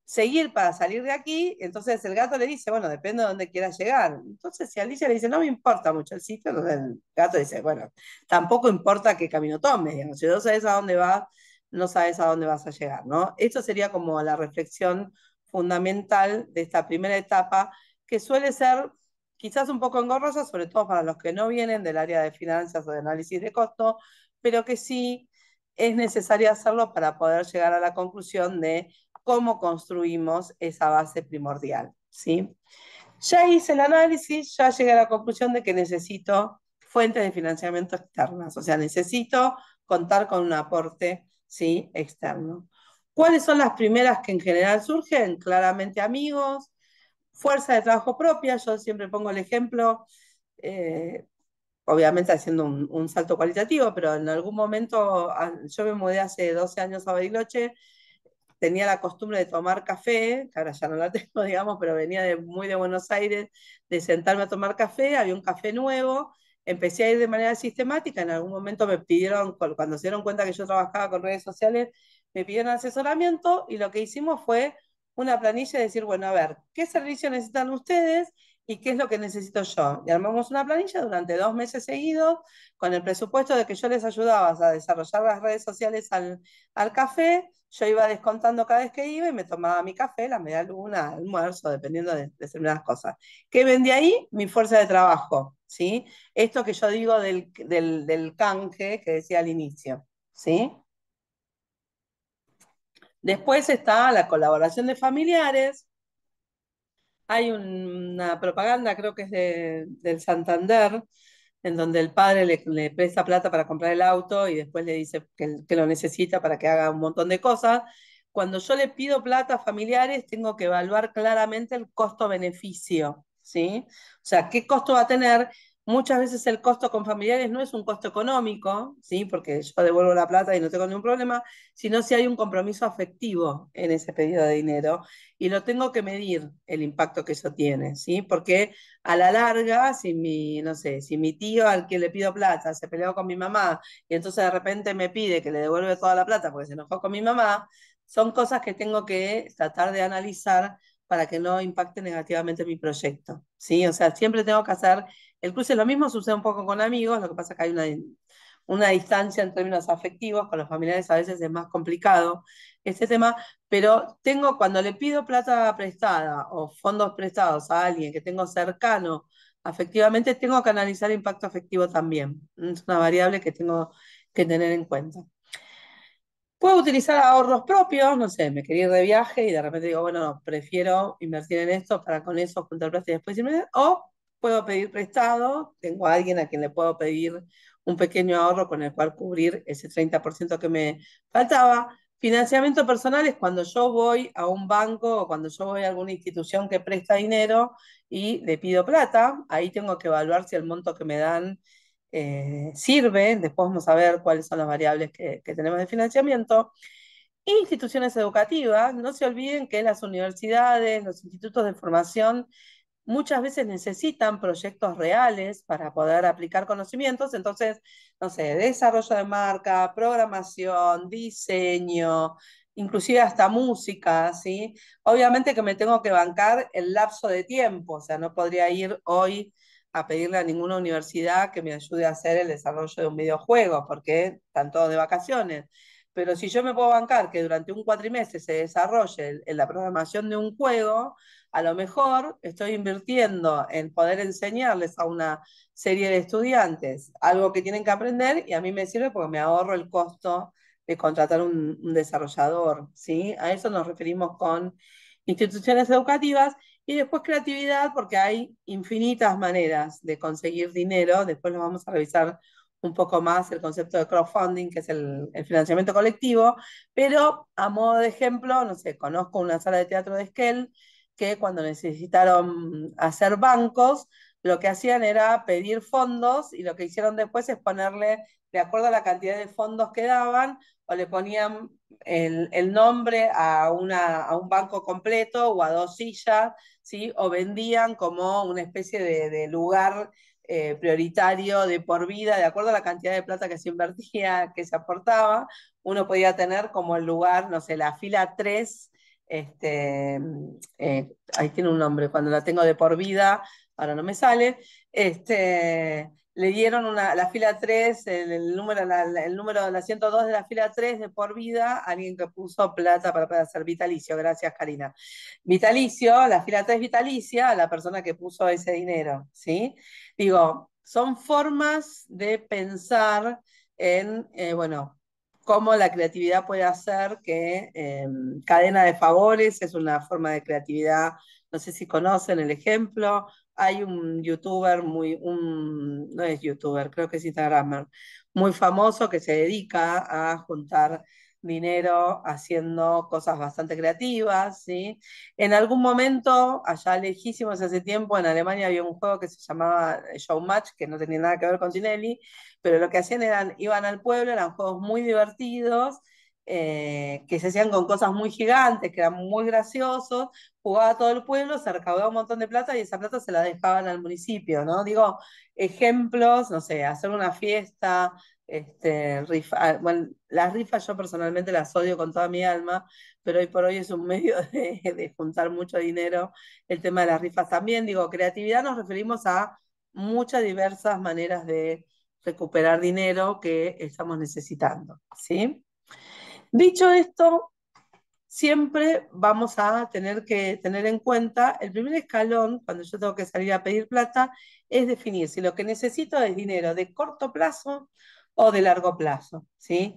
seguir para salir de aquí? Entonces el gato le dice, bueno, depende de dónde quieras llegar. Entonces si Alicia le dice, no me importa mucho el sitio, entonces el gato dice, bueno, tampoco importa qué camino tomes, digamos. Si no sabes a dónde vas, no sabes a dónde vas a llegar, ¿no? Esto sería como la reflexión fundamental de esta primera etapa, que suele ser quizás un poco engorrosa, sobre todo para los que no vienen del área de finanzas o de análisis de costo, pero que sí es necesario hacerlo para poder llegar a la conclusión de cómo construimos esa base primordial, ¿sí? Ya hice el análisis, ya llegué a la conclusión de que necesito fuentes de financiamiento externas, o sea, necesito contar con un aporte, ¿sí? Externo. ¿Cuáles son las primeras que en general surgen? Claramente amigos, fuerza de trabajo propia, yo siempre pongo el ejemplo, eh, obviamente haciendo un salto cualitativo, pero en algún momento, yo me mudé hace 12 años a Bariloche, tenía la costumbre de tomar café, que ahora ya no la tengo, digamos, pero venía muy de Buenos Aires, de sentarme a tomar café, había un café nuevo, empecé a ir de manera sistemática, en algún momento me pidieron, cuando se dieron cuenta que yo trabajaba con redes sociales, me pidieron asesoramiento y lo que hicimos fue una planilla de decir, bueno, a ver, ¿qué servicio necesitan ustedes? ¿Y qué es lo que necesito yo? Y armamos una planilla durante 2 meses seguidos, con el presupuesto de que yo les ayudaba a desarrollar las redes sociales al café, yo iba descontando cada vez que iba y me tomaba mi café, la media luna, almuerzo, dependiendo de determinadas cosas. ¿Qué vendí ahí? Mi fuerza de trabajo, ¿sí? Esto que yo digo del canje que decía al inicio, ¿sí? Después está la colaboración de familiares. Hay una propaganda, creo que es del Santander, en donde el padre le presta plata para comprar el auto y después le dice que lo necesita para que haga un montón de cosas. Cuando yo le pido plata a familiares, tengo que evaluar claramente el costo-beneficio, ¿sí? O sea, ¿qué costo va a tener? Muchas veces el costo con familiares no es un costo económico, ¿sí? Porque yo devuelvo la plata y no tengo ningún problema, sino si hay un compromiso afectivo en ese pedido de dinero y lo tengo que medir el impacto que eso tiene, ¿sí? Porque a la larga, si no sé, si mi tío al que le pido plata se peleó con mi mamá y entonces de repente me pide que le devuelva toda la plata porque se enojó con mi mamá, son cosas que tengo que tratar de analizar para que no impacte negativamente mi proyecto, ¿sí? O sea, siempre tengo que hacer el cruce. Lo mismo sucede un poco con amigos, lo que pasa es que hay una distancia en términos afectivos, con los familiares a veces es más complicado este tema, pero cuando le pido plata prestada o fondos prestados a alguien que tengo cercano afectivamente, tengo que analizar el impacto afectivo también. Es una variable que tengo que tener en cuenta. Puedo utilizar ahorros propios, no sé, me quería ir de viaje y de repente digo, bueno, no, prefiero invertir en esto para con eso juntar plata y después irme. O puedo pedir prestado, tengo a alguien a quien le puedo pedir un pequeño ahorro con el cual cubrir ese 30% que me faltaba. Financiamiento personal es cuando yo voy a un banco o cuando yo voy a alguna institución que presta dinero y le pido plata. Ahí tengo que evaluar si el monto que me dan sirve. Después vamos a ver cuáles son las variables que tenemos de financiamiento. Instituciones educativas, no se olviden que las universidades, los institutos de formación muchas veces necesitan proyectos reales para poder aplicar conocimientos, entonces, no sé, desarrollo de marca, programación, diseño, inclusive hasta música, ¿sí? Obviamente que me tengo que bancar el lapso de tiempo, o sea, no podría ir hoy a pedirle a ninguna universidad que me ayude a hacer el desarrollo de un videojuego, porque están todos de vacaciones. Pero si yo me puedo bancar que durante un cuatrimestre se desarrolle la programación de un juego, a lo mejor estoy invirtiendo en poder enseñarles a una serie de estudiantes algo que tienen que aprender y a mí me sirve porque me ahorro el costo de contratar un desarrollador, ¿sí? A eso nos referimos con instituciones educativas y después creatividad porque hay infinitas maneras de conseguir dinero, después lo vamos a revisar un poco más el concepto de crowdfunding, que es el financiamiento colectivo, pero a modo de ejemplo, no sé, conozco una sala de teatro de Esquel que cuando necesitaron hacer bancos, lo que hacían era pedir fondos y lo que hicieron después es ponerle, de acuerdo a la cantidad de fondos que daban, o le ponían el nombre a un banco completo o a dos sillas, ¿sí? O vendían como una especie de lugar prioritario de por vida, de acuerdo a la cantidad de plata que se invertía, que se aportaba, uno podía tener como el lugar, no sé, la fila 3 ahí tiene un nombre, cuando la tengo de por vida, ahora no me sale, le dieron la fila 3 el número de la 102 de la fila 3 de por vida, a alguien que puso plata para poder hacer vitalicio, gracias Karina. Vitalicio, la fila 3 vitalicia, a la persona que puso ese dinero, ¿sí? Digo, son formas de pensar en, bueno, cómo la creatividad puede hacer que cadena de favores es una forma de creatividad. No sé si conocen el ejemplo. Hay un youtuber no es youtuber, creo que es instagramer, muy famoso que se dedica a juntar dinero haciendo cosas bastante creativas, ¿sí? En algún momento, allá lejísimos hace tiempo, en Alemania había un juego que se llamaba Showmatch, que no tenía nada que ver con Tinelli, pero lo que hacían eran, iban al pueblo, eran juegos muy divertidos, que se hacían con cosas muy gigantes, que eran muy graciosos, jugaba todo el pueblo, se recaudaba un montón de plata y esa plata se la dejaban al municipio, ¿no? Digo, ejemplos, no sé, hacer una fiesta, bueno, las rifas yo personalmente las odio con toda mi alma, pero hoy por hoy es un medio de juntar mucho dinero. El tema de las rifas también, digo, creatividad nos referimos a muchas diversas maneras de recuperar dinero que estamos necesitando, ¿sí? Dicho esto, siempre vamos a tener que tener en cuenta el primer escalón cuando yo tengo que salir a pedir plata es definir si lo que necesito es dinero de corto plazo o de largo plazo, ¿sí?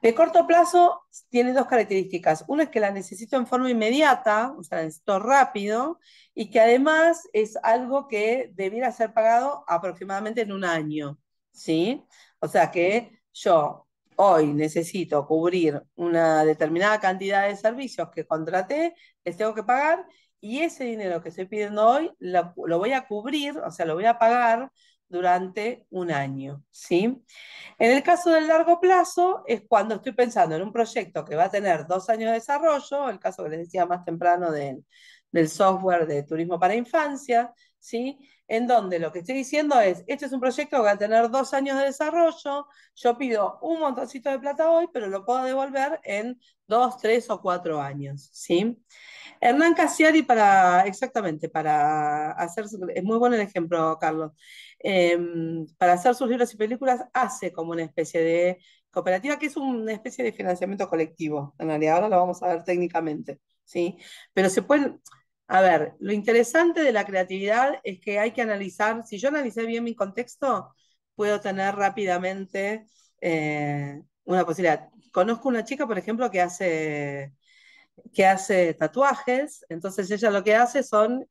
De corto plazo tiene dos características. Una es que la necesito en forma inmediata, o sea, la necesito rápido, y que además es algo que debiera ser pagado aproximadamente en un año, ¿sí? O sea que yo hoy necesito cubrir una determinada cantidad de servicios que contraté, les tengo que pagar, y ese dinero que estoy pidiendo hoy lo voy a cubrir, o sea, lo voy a pagar durante un año, ¿sí? En el caso del largo plazo es cuando estoy pensando en un proyecto que va a tener 2 años de desarrollo, el caso que les decía más temprano del software de turismo para infancia, ¿sí? En donde lo que estoy diciendo es, este es un proyecto que va a tener 2 años de desarrollo, yo pido un montoncito de plata hoy, pero lo puedo devolver en 2, 3 o 4 años, ¿sí? Hernán Casiari exactamente, para hacer, es muy bueno el ejemplo, Carlos, eh, para hacer sus libros y películas hace como una especie de cooperativa que es una especie de financiamiento colectivo, en realidad ahora lo vamos a ver técnicamente, ¿sí? Pero se pueden, a ver, lo interesante de la creatividad es que hay que analizar, si yo analicé bien mi contexto, puedo tener rápidamente una posibilidad. Conozco una chica, por ejemplo, que hace tatuajes, entonces ella lo que hace son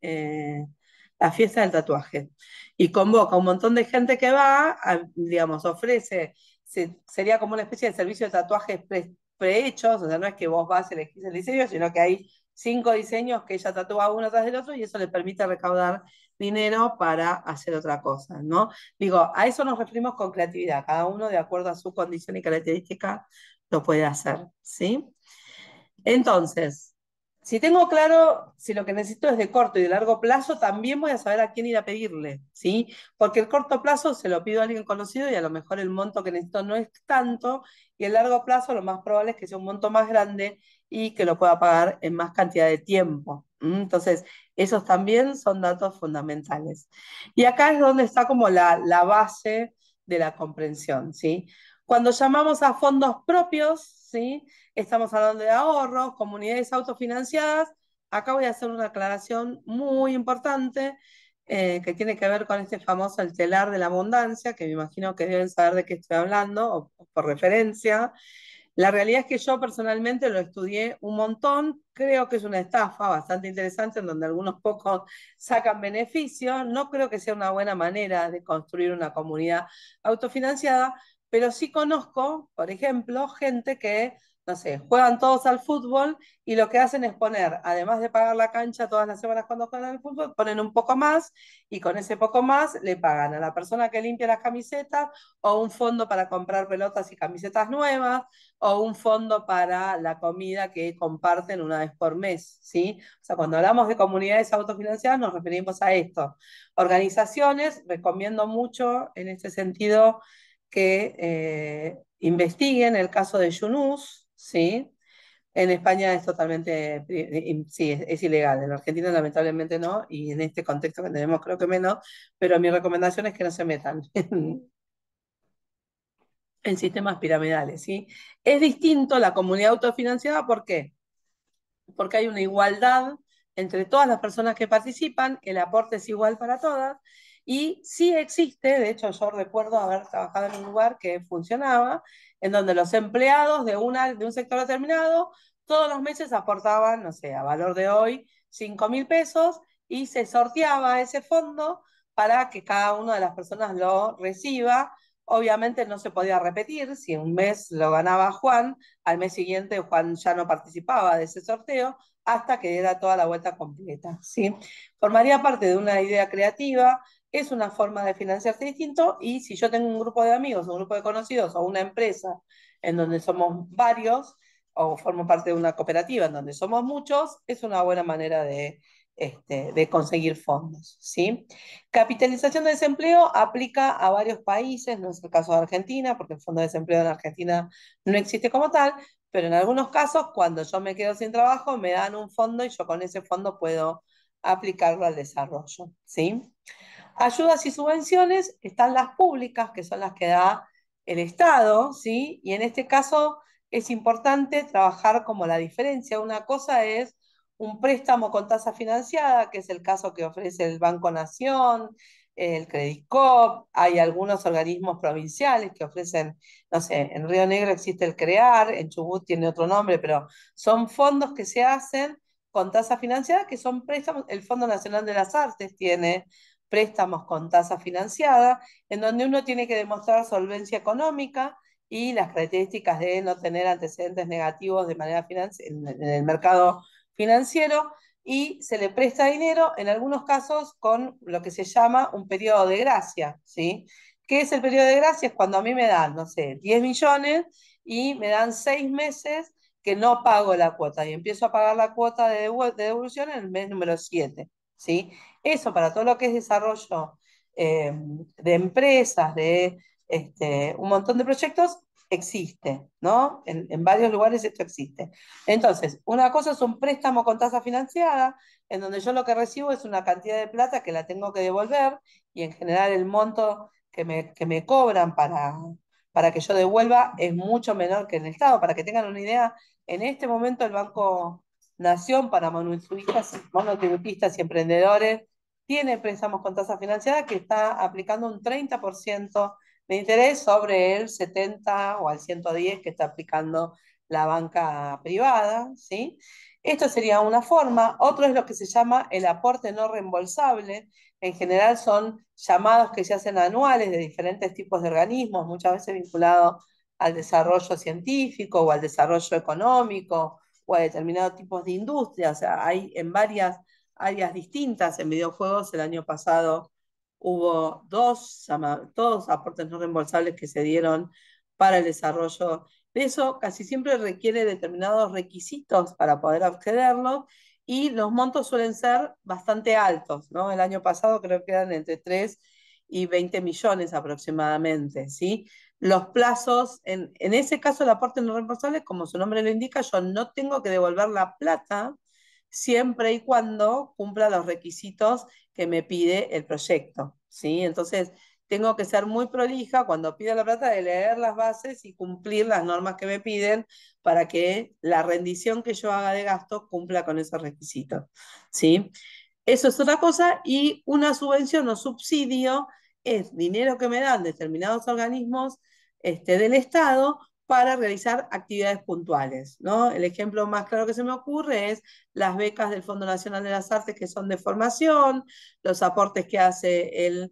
la fiesta del tatuaje. Y convoca a un montón de gente que va, digamos, ofrece, sería como una especie de servicio de tatuajes prehechos, o sea, no es que vos vas y elegís el diseño, sino que hay 5 diseños que ella tatúa uno tras del otro y eso le permite recaudar dinero para hacer otra cosa, ¿no? Digo, a eso nos referimos con creatividad, cada uno de acuerdo a su condición y característica lo puede hacer, ¿sí? Entonces, si tengo claro si lo que necesito es de corto y de largo plazo, también voy a saber a quién ir a pedirle, ¿sí? Porque el corto plazo se lo pido a alguien conocido y a lo mejor el monto que necesito no es tanto, y el largo plazo lo más probable es que sea un monto más grande y que lo pueda pagar en más cantidad de tiempo. Entonces, esos también son datos fundamentales. Y acá es donde está como la base de la comprensión, ¿sí? Cuando llamamos a fondos propios, ¿sí? Estamos hablando de ahorros, comunidades autofinanciadas. Acá voy a hacer una aclaración muy importante que tiene que ver con este famoso el telar de la abundancia, que me imagino que deben saber de qué estoy hablando, o por referencia. La realidad es que yo personalmente lo estudié un montón, creo que es una estafa bastante interesante en donde algunos pocos sacan beneficio, no creo que sea una buena manera de construir una comunidad autofinanciada, pero sí conozco, por ejemplo, gente que, no sé, juegan todos al fútbol y lo que hacen es poner, además de pagar la cancha todas las semanas cuando juegan al fútbol, ponen un poco más y con ese poco más le pagan a la persona que limpia las camisetas o un fondo para comprar pelotas y camisetas nuevas o un fondo para la comida que comparten una vez por mes, ¿sí? O sea, cuando hablamos de comunidades autofinanciadas nos referimos a esto. Organizaciones, recomiendo mucho en este sentido que investiguen el caso de Yunus, ¿sí? En España es totalmente, sí, es ilegal. En Argentina lamentablemente no, y en este contexto que tenemos creo que menos, pero mi recomendación es que no se metan en sistemas piramidales, ¿sí? Es distinto la comunidad autofinanciada, ¿por qué? Porque hay una igualdad entre todas las personas que participan, el aporte es igual para todas, y sí existe, de hecho yo recuerdo haber trabajado en un lugar que funcionaba, en donde los empleados de un sector determinado todos los meses aportaban, no sé, a valor de hoy, 5.000 pesos, y se sorteaba ese fondo para que cada una de las personas lo reciba. Obviamente no se podía repetir, si un mes lo ganaba Juan, al mes siguiente Juan ya no participaba de ese sorteo hasta que diera toda la vuelta completa, ¿sí? Formaría parte de una idea creativa, es una forma de financiarse distinto y si yo tengo un grupo de amigos, un grupo de conocidos o una empresa en donde somos varios o formo parte de una cooperativa en donde somos muchos, es una buena manera de conseguir fondos, ¿sí? Capitalización de desempleo aplica a varios países, no es el caso de Argentina, porque el Fondo de Desempleo en Argentina no existe como tal, pero en algunos casos, cuando yo me quedo sin trabajo, me dan un fondo y yo con ese fondo puedo aplicarlo al desarrollo, ¿sí? Ayudas y subvenciones están las públicas, que son las que da el Estado, ¿sí? Y en este caso es importante trabajar como la diferencia. Una cosa es un préstamo con tasa financiada, que es el caso que ofrece el Banco Nación, el Credicop, hay algunos organismos provinciales que ofrecen, no sé, en Río Negro existe el CREAR, en Chubut tiene otro nombre, pero son fondos que se hacen con tasa financiada, que son préstamos, el Fondo Nacional de las Artes tiene préstamos con tasa financiada, en donde uno tiene que demostrar solvencia económica y las características de no tener antecedentes negativos de manera en el mercado financiero y se le presta dinero, en algunos casos con lo que se llama un periodo de gracia, ¿sí? ¿Qué es el periodo de gracia? Es cuando a mí me dan, no sé, 10 millones y me dan 6 meses que no pago la cuota y empiezo a pagar la cuota de devolución en el mes número 7, ¿sí? Eso para todo lo que es desarrollo de empresas, de un montón de proyectos, existe, ¿no? En varios lugares esto existe. Entonces, una cosa es un préstamo con tasa financiada, en donde yo lo que recibo es una cantidad de plata que la tengo que devolver y en general el monto que me cobran para que yo devuelva es mucho menor que en el Estado. Para que tengan una idea, en este momento el Banco Nación para monotributistas y emprendedores tiene préstamos con tasa financiada que está aplicando un 30% de interés sobre el 70 o al 110 que está aplicando la banca privada, ¿sí? Esto sería una forma. Otro es lo que se llama el aporte no reembolsable. En general son llamados que se hacen anuales de diferentes tipos de organismos, muchas veces vinculados al desarrollo científico o al desarrollo económico o a determinados tipos de industria. O sea, hay en varias áreas distintas. En videojuegos el año pasado hubo dos aportes no reembolsables que se dieron para el desarrollo de eso. Casi siempre requiere determinados requisitos para poder accederlos y los montos suelen ser bastante altos, ¿no? El año pasado creo que eran entre 3 y 20 millones aproximadamente, ¿sí? Los plazos, en ese caso el aporte no reembolsable, como su nombre lo indica, yo no tengo que devolver la plata siempre y cuando cumpla los requisitos que me pide el proyecto, ¿sí? Entonces, tengo que ser muy prolija cuando pida la plata de leer las bases y cumplir las normas que me piden para que la rendición que yo haga de gasto cumpla con esos requisitos, ¿sí? Eso es otra cosa. Y una subvención o subsidio es dinero que me dan determinados organismos del Estado para realizar actividades puntuales, ¿no? El ejemplo más claro que se me ocurre es las becas del Fondo Nacional de las Artes que son de formación, los aportes que hace el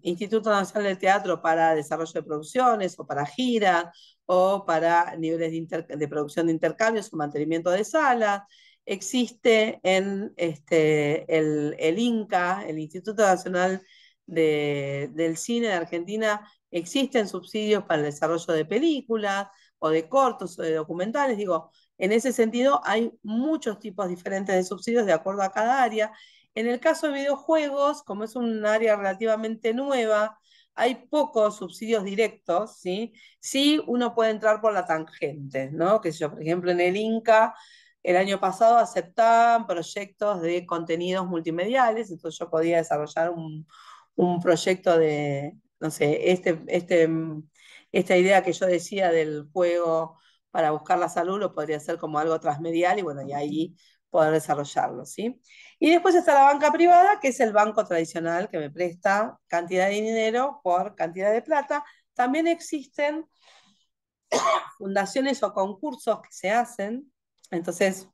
Instituto Nacional del Teatro para desarrollo de producciones o para giras o para niveles de producción de intercambios o mantenimiento de salas. Existe en el INCA, el Instituto Nacional del Cine de Argentina, existen subsidios para el desarrollo de películas o de cortos o de documentales. Digo, en ese sentido hay muchos tipos diferentes de subsidios de acuerdo a cada área. En el caso de videojuegos, como es un área relativamente nueva, hay pocos subsidios directos, ¿sí? Sí, uno puede entrar por la tangente, ¿no? Que yo, por ejemplo, en el INCA, el año pasado aceptaban proyectos de contenidos multimediales, entonces yo podía desarrollar un proyecto de, no sé, esta idea que yo decía del juego para buscar la salud lo podría hacer como algo transmedial y bueno, y ahí poder desarrollarlo, ¿sí? Y después está la banca privada, que es el banco tradicional que me presta cantidad de dinero por cantidad de plata. También existen fundaciones o concursos que se hacen, entonces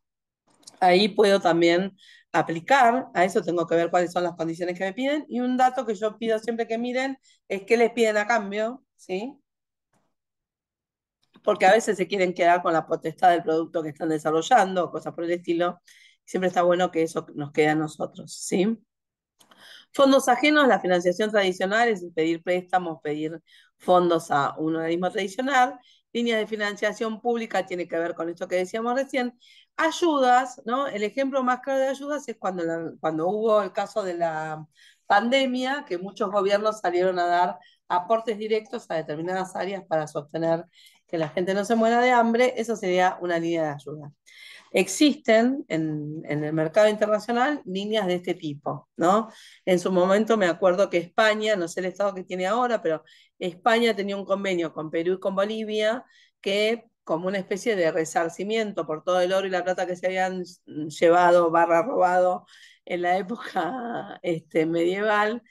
ahí puedo también aplicar, a eso tengo que ver cuáles son las condiciones que me piden, y un dato que yo pido siempre que miren es qué les piden a cambio, ¿sí? Porque a veces se quieren quedar con la potestad del producto que están desarrollando, cosas por el estilo. Siempre está bueno que eso nos quede a nosotros, ¿sí? Fondos ajenos, la financiación tradicional es pedir préstamos, pedir fondos a un organismo tradicional. Líneas de financiación pública tiene que ver con esto que decíamos recién. Ayudas, ¿no? El ejemplo más claro de ayudas es cuando hubo el caso de la pandemia, que muchos gobiernos salieron a dar aportes directos a determinadas áreas para sostener que la gente no se muera de hambre. Eso sería una línea de ayuda. Existen en el mercado internacional líneas de este tipo, ¿no? En su momento me acuerdo que España, no sé el estado que tiene ahora, pero España tenía un convenio con Perú y con Bolivia que como una especie de resarcimiento por todo el oro y la plata que se habían llevado, barra robado en la época medieval,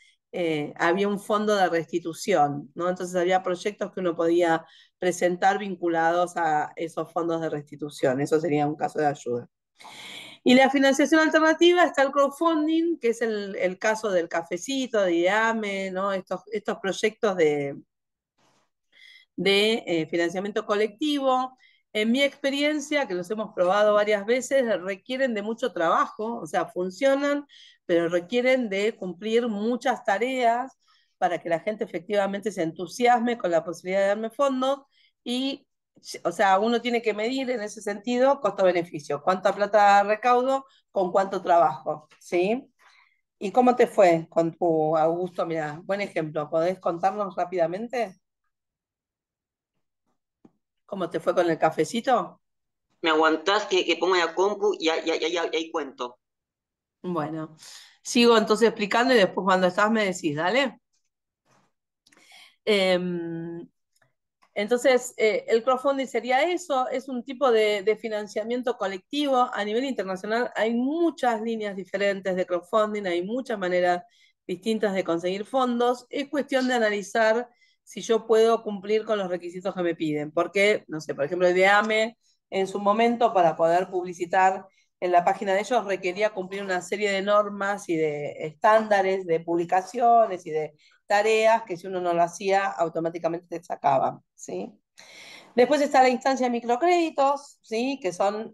había un fondo de restitución, ¿no? Entonces había proyectos que uno podía presentar vinculados a esos fondos de restitución. Eso sería un caso de ayuda. Y la financiación alternativa está el crowdfunding, que es el caso del cafecito, de IDEAME, ¿no? Estos proyectos de financiamiento colectivo. En mi experiencia, que los hemos probado varias veces, requieren de mucho trabajo, o sea, funcionan, pero requieren de cumplir muchas tareas para que la gente efectivamente se entusiasme con la posibilidad de darme fondos y, o sea, uno tiene que medir en ese sentido costo-beneficio, cuánta plata recaudo con cuánto trabajo, ¿sí? ¿Y cómo te fue con tu Augusto? Mira, buen ejemplo, ¿podés contarnos rápidamente cómo te fue con el cafecito? ¿Me aguantás que ponga la compu y ahí cuento? Bueno, sigo entonces explicando y después cuando estás me decís, dale. Em, entonces, el crowdfunding sería eso, es un tipo de financiamiento colectivo. A nivel internacional hay muchas líneas diferentes de crowdfunding, hay muchas maneras distintas de conseguir fondos. Es cuestión de analizar si yo puedo cumplir con los requisitos que me piden. Porque, no sé, por ejemplo, el de AME en su momento para poder publicitar en la página de ellos requería cumplir una serie de normas y de estándares de publicaciones y de tareas que si uno no lo hacía automáticamente te sacaban, ¿sí? Después está la instancia de microcréditos, ¿sí? Que son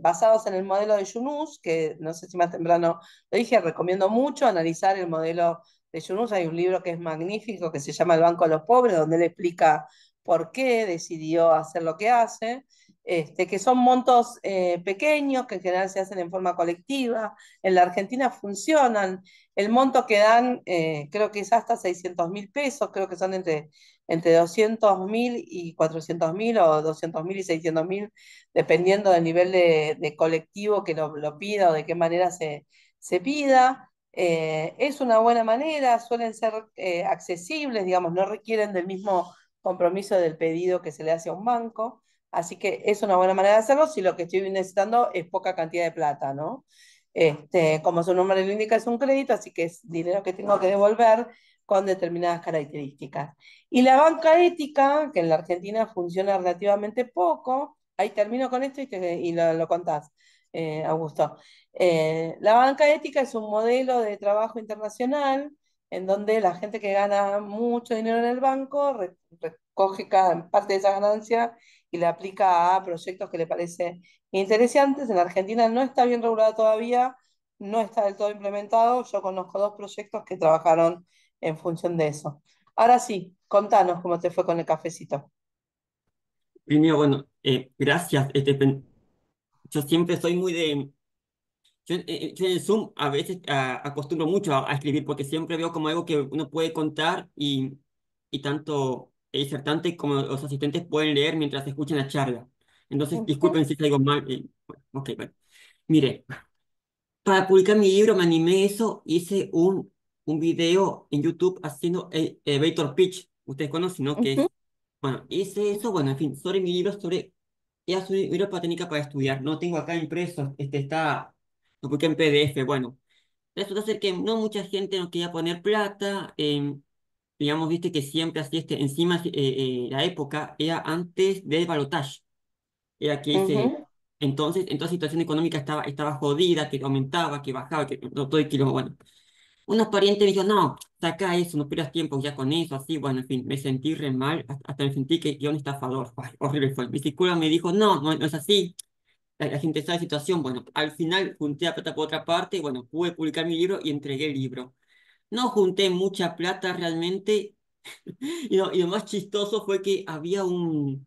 basados en el modelo de Yunus, que no sé si más temprano lo dije, recomiendo mucho analizar el modelo de Yunus. Hay un libro que es magnífico que se llama El Banco de los Pobres, donde él explica por qué decidió hacer lo que hace, que son montos pequeños que en general se hacen en forma colectiva. En la Argentina funcionan. El monto que dan creo que es hasta 600.000 pesos, creo que son entre 200.000 y 400.000 o 200.000 y 600.000, dependiendo del nivel de colectivo que lo pida o de qué manera se pida. Es una buena manera, suelen ser accesibles, digamos, no requieren del mismo compromiso del pedido que se le hace a un banco, así que es una buena manera de hacerlo si lo que estoy necesitando es poca cantidad de plata, ¿no? Como su nombre lo indica, es un crédito, así que es dinero que tengo que devolver con determinadas características. Y la banca ética, que en la Argentina funciona relativamente poco, ahí termino con esto y lo contás, Augusto. La banca ética es un modelo de trabajo internacional en donde la gente que gana mucho dinero en el banco recoge cada parte de esa ganancia y la aplica a proyectos que le parecen interesantes. En la Argentina no está bien regulado todavía, no está del todo implementado. Yo conozco dos proyectos que trabajaron en función de eso. Ahora sí, contanos cómo te fue con el cafecito. Primero, bueno, gracias. Yo siempre soy muy de... Yo en el Zoom a veces acostumbro mucho a escribir porque siempre veo como algo que uno puede contar y tanto el disertante como los asistentes pueden leer mientras escuchan la charla. Entonces, disculpen si algo mal. Bueno, ok, bueno. Mire, para publicar mi libro me animé a eso, hice un video en YouTube haciendo el elevator pitch. Ustedes conocen, ¿no? Que Ujú, es, bueno, hice eso, bueno, en fin, sobre mi libro, ya soy libro para técnica para estudiar. No tengo acá impreso, lo publiqué en PDF. Bueno, resulta ser que no mucha gente nos quería poner plata. Digamos, viste que siempre así, encima, la época era antes del balotaje. Era que ese, ujú. entonces la situación económica estaba jodida, que aumentaba, que bajaba, que no, todo el kilo, bueno. Unos parientes me dijeron, no, saca eso, no pierdas tiempo ya con eso, así, bueno, en fin, me sentí re mal, hasta me sentí que yo un estafador. Ay, horrible fue. Mi psicóloga me dijo, no es así, la gente sabe la situación. Bueno, al final junté la plata por otra parte, y bueno, pude publicar mi libro y entregué el libro. No junté mucha plata realmente, y lo más chistoso fue que había un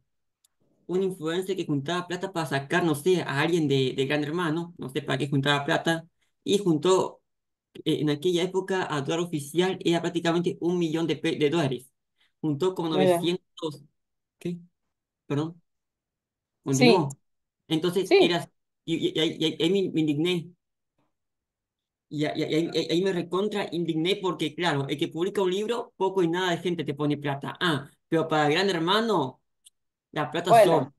influencer que juntaba plata para sacar, no sé, a alguien de Gran Hermano, no sé para qué juntaba plata, y juntó, en aquella época, a dólar oficial era prácticamente 1 millón de dólares. Juntó como Muy bien. 900, ¿qué? Perdón, Sí, continuó. Entonces, sí. ahí me indigné. Ahí me recontra indigné porque, claro, el que publica un libro, poco y nada de gente te pone plata. Ah, pero para Gran Hermano, la plata sobra. Bueno,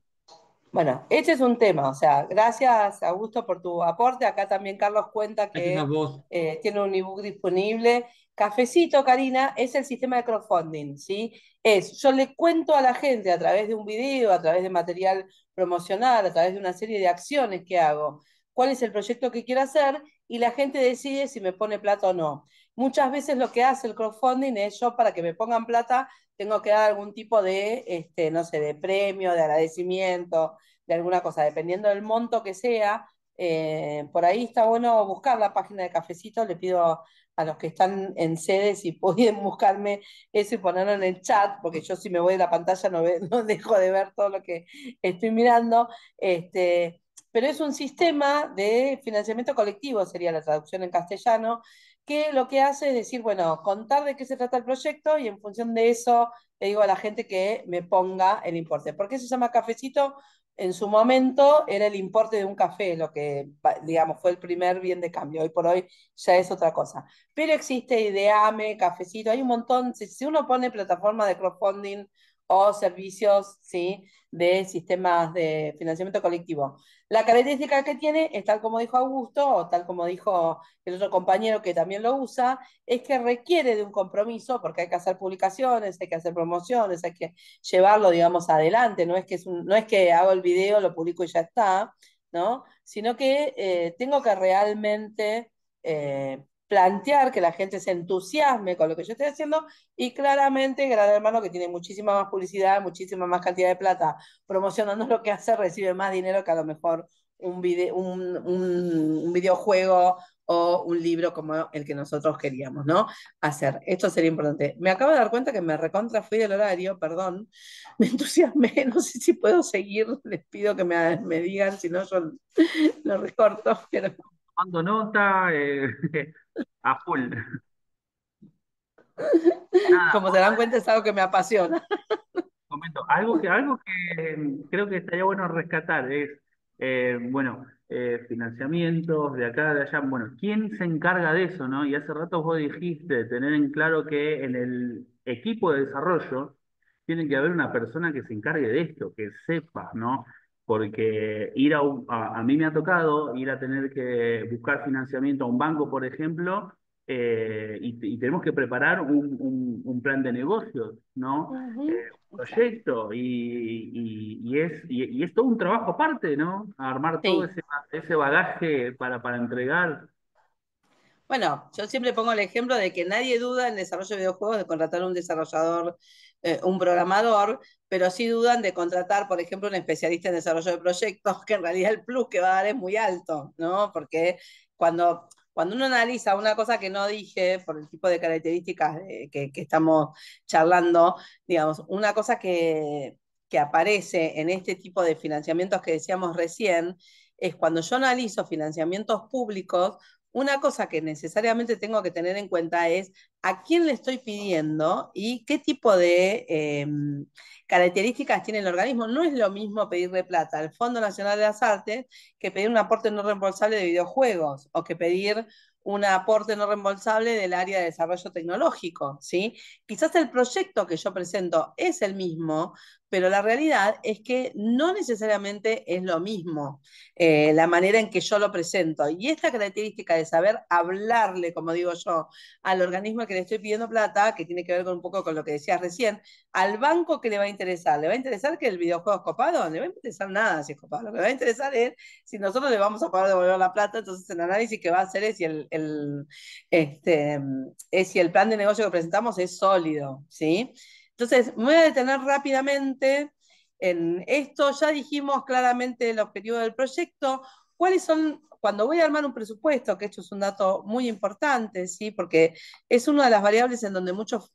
bueno, este es un tema, o sea, gracias Augusto por tu aporte. Acá también Carlos cuenta Gracias a que vos. tiene un ebook disponible. Cafecito, Karina, es el sistema de crowdfunding, ¿sí? Yo le cuento a la gente a través de un video, a través de material promocional, a través de una serie de acciones que hago, cuál es el proyecto que quiero hacer y la gente decide si me pone plata o no. Muchas veces lo que hace el crowdfunding es yo para que me pongan plata tengo que dar algún tipo de, no sé, de premio, de agradecimiento, de alguna cosa, dependiendo del monto que sea. Por ahí está bueno buscar la página de Cafecito. Le pido a los que están en sede si pueden buscarme eso y ponerlo en el chat, porque yo si me voy de la pantalla no dejo de ver todo lo que estoy mirando. Pero es un sistema de financiamiento colectivo, sería la traducción en castellano, que lo que hace es decir, bueno, contar de qué se trata el proyecto y en función de eso le digo a la gente que me ponga el importe. ¿Por qué se llama cafecito? En su momento era el importe de un café, lo que, digamos, fue el primer bien de cambio. Hoy por hoy ya es otra cosa. Pero existe Ideame, Cafecito, hay un montón. Si uno pone plataforma de crowdfunding o servicios, ¿sí? De sistemas de financiamiento colectivo. La característica que tiene es tal como dijo Augusto, o tal como dijo el otro compañero que también lo usa, es que requiere de un compromiso, porque hay que hacer publicaciones, hay que hacer promociones, hay que llevarlo, digamos, adelante. No es que, no es que hago el video, lo publico y ya está, ¿no? Sino que tengo que realmente plantear que la gente se entusiasme con lo que yo estoy haciendo, y claramente Gran Hermano, que tiene muchísima más publicidad, muchísima más cantidad de plata promocionando lo que hace, recibe más dinero que a lo mejor un videojuego o un libro como el que nosotros queríamos, ¿no? Hacer. Esto sería importante. Me acabo de dar cuenta que me recontra fui del horario, perdón, me entusiasmé, no sé si puedo seguir, les pido que me digan, si no yo lo recorto, pero Tomando nota, a full. Nada, como se dan cuenta es algo que me apasiona. comento, algo que creo que estaría bueno rescatar es, bueno, financiamientos de acá, de allá. Bueno, ¿quién se encarga de eso, no? Y hace rato vos dijiste tener en claro que en el equipo de desarrollo tiene que haber una persona que se encargue de esto, que sepa, ¿no? Porque a mí me ha tocado ir a tener que buscar financiamiento a un banco, por ejemplo, y tenemos que preparar un plan de negocios, ¿no? Ujú, exacto. Proyecto y es todo un trabajo aparte, ¿no? Armar todo Sí. ese bagaje para entregar. Bueno, yo siempre pongo el ejemplo de que nadie duda en el desarrollo de videojuegos de contratar un desarrollador, un programador, pero sí dudan de contratar, por ejemplo, un especialista en desarrollo de proyectos, que en realidad el plus que va a dar es muy alto, ¿no? Porque cuando uno analiza una cosa que no dije por el tipo de características que estamos charlando, digamos, una cosa que aparece en este tipo de financiamientos que decíamos recién, es cuando yo analizo financiamientos públicos. Una cosa que necesariamente tengo que tener en cuenta es a quién le estoy pidiendo y qué tipo de características tiene el organismo. No es lo mismo pedirle plata al Fondo Nacional de las Artes que pedir un aporte no reembolsable de videojuegos, o que pedir un aporte no reembolsable del área de desarrollo tecnológico, ¿sí? Quizás el proyecto que yo presento es el mismo, pero la realidad es que no necesariamente es lo mismo la manera en que yo lo presento. Y esta característica de saber hablarle, como digo yo, al organismo al que le estoy pidiendo plata, que tiene que ver con un poco con lo que decías recién, al banco que le va a interesar. ¿Le va a interesar que el videojuego es copado? No le va a interesar nada si es copado. Lo que le va a interesar es si nosotros le vamos a poder devolver la plata. Entonces el análisis que va a hacer es si el plan de negocio que presentamos es sólido, ¿sí? Entonces, me voy a detener rápidamente en esto. Ya dijimos claramente el objetivo del proyecto. ¿Cuáles son, cuando voy a armar un presupuesto, que esto es un dato muy importante, ¿sí? Porque es una de las variables en donde muchos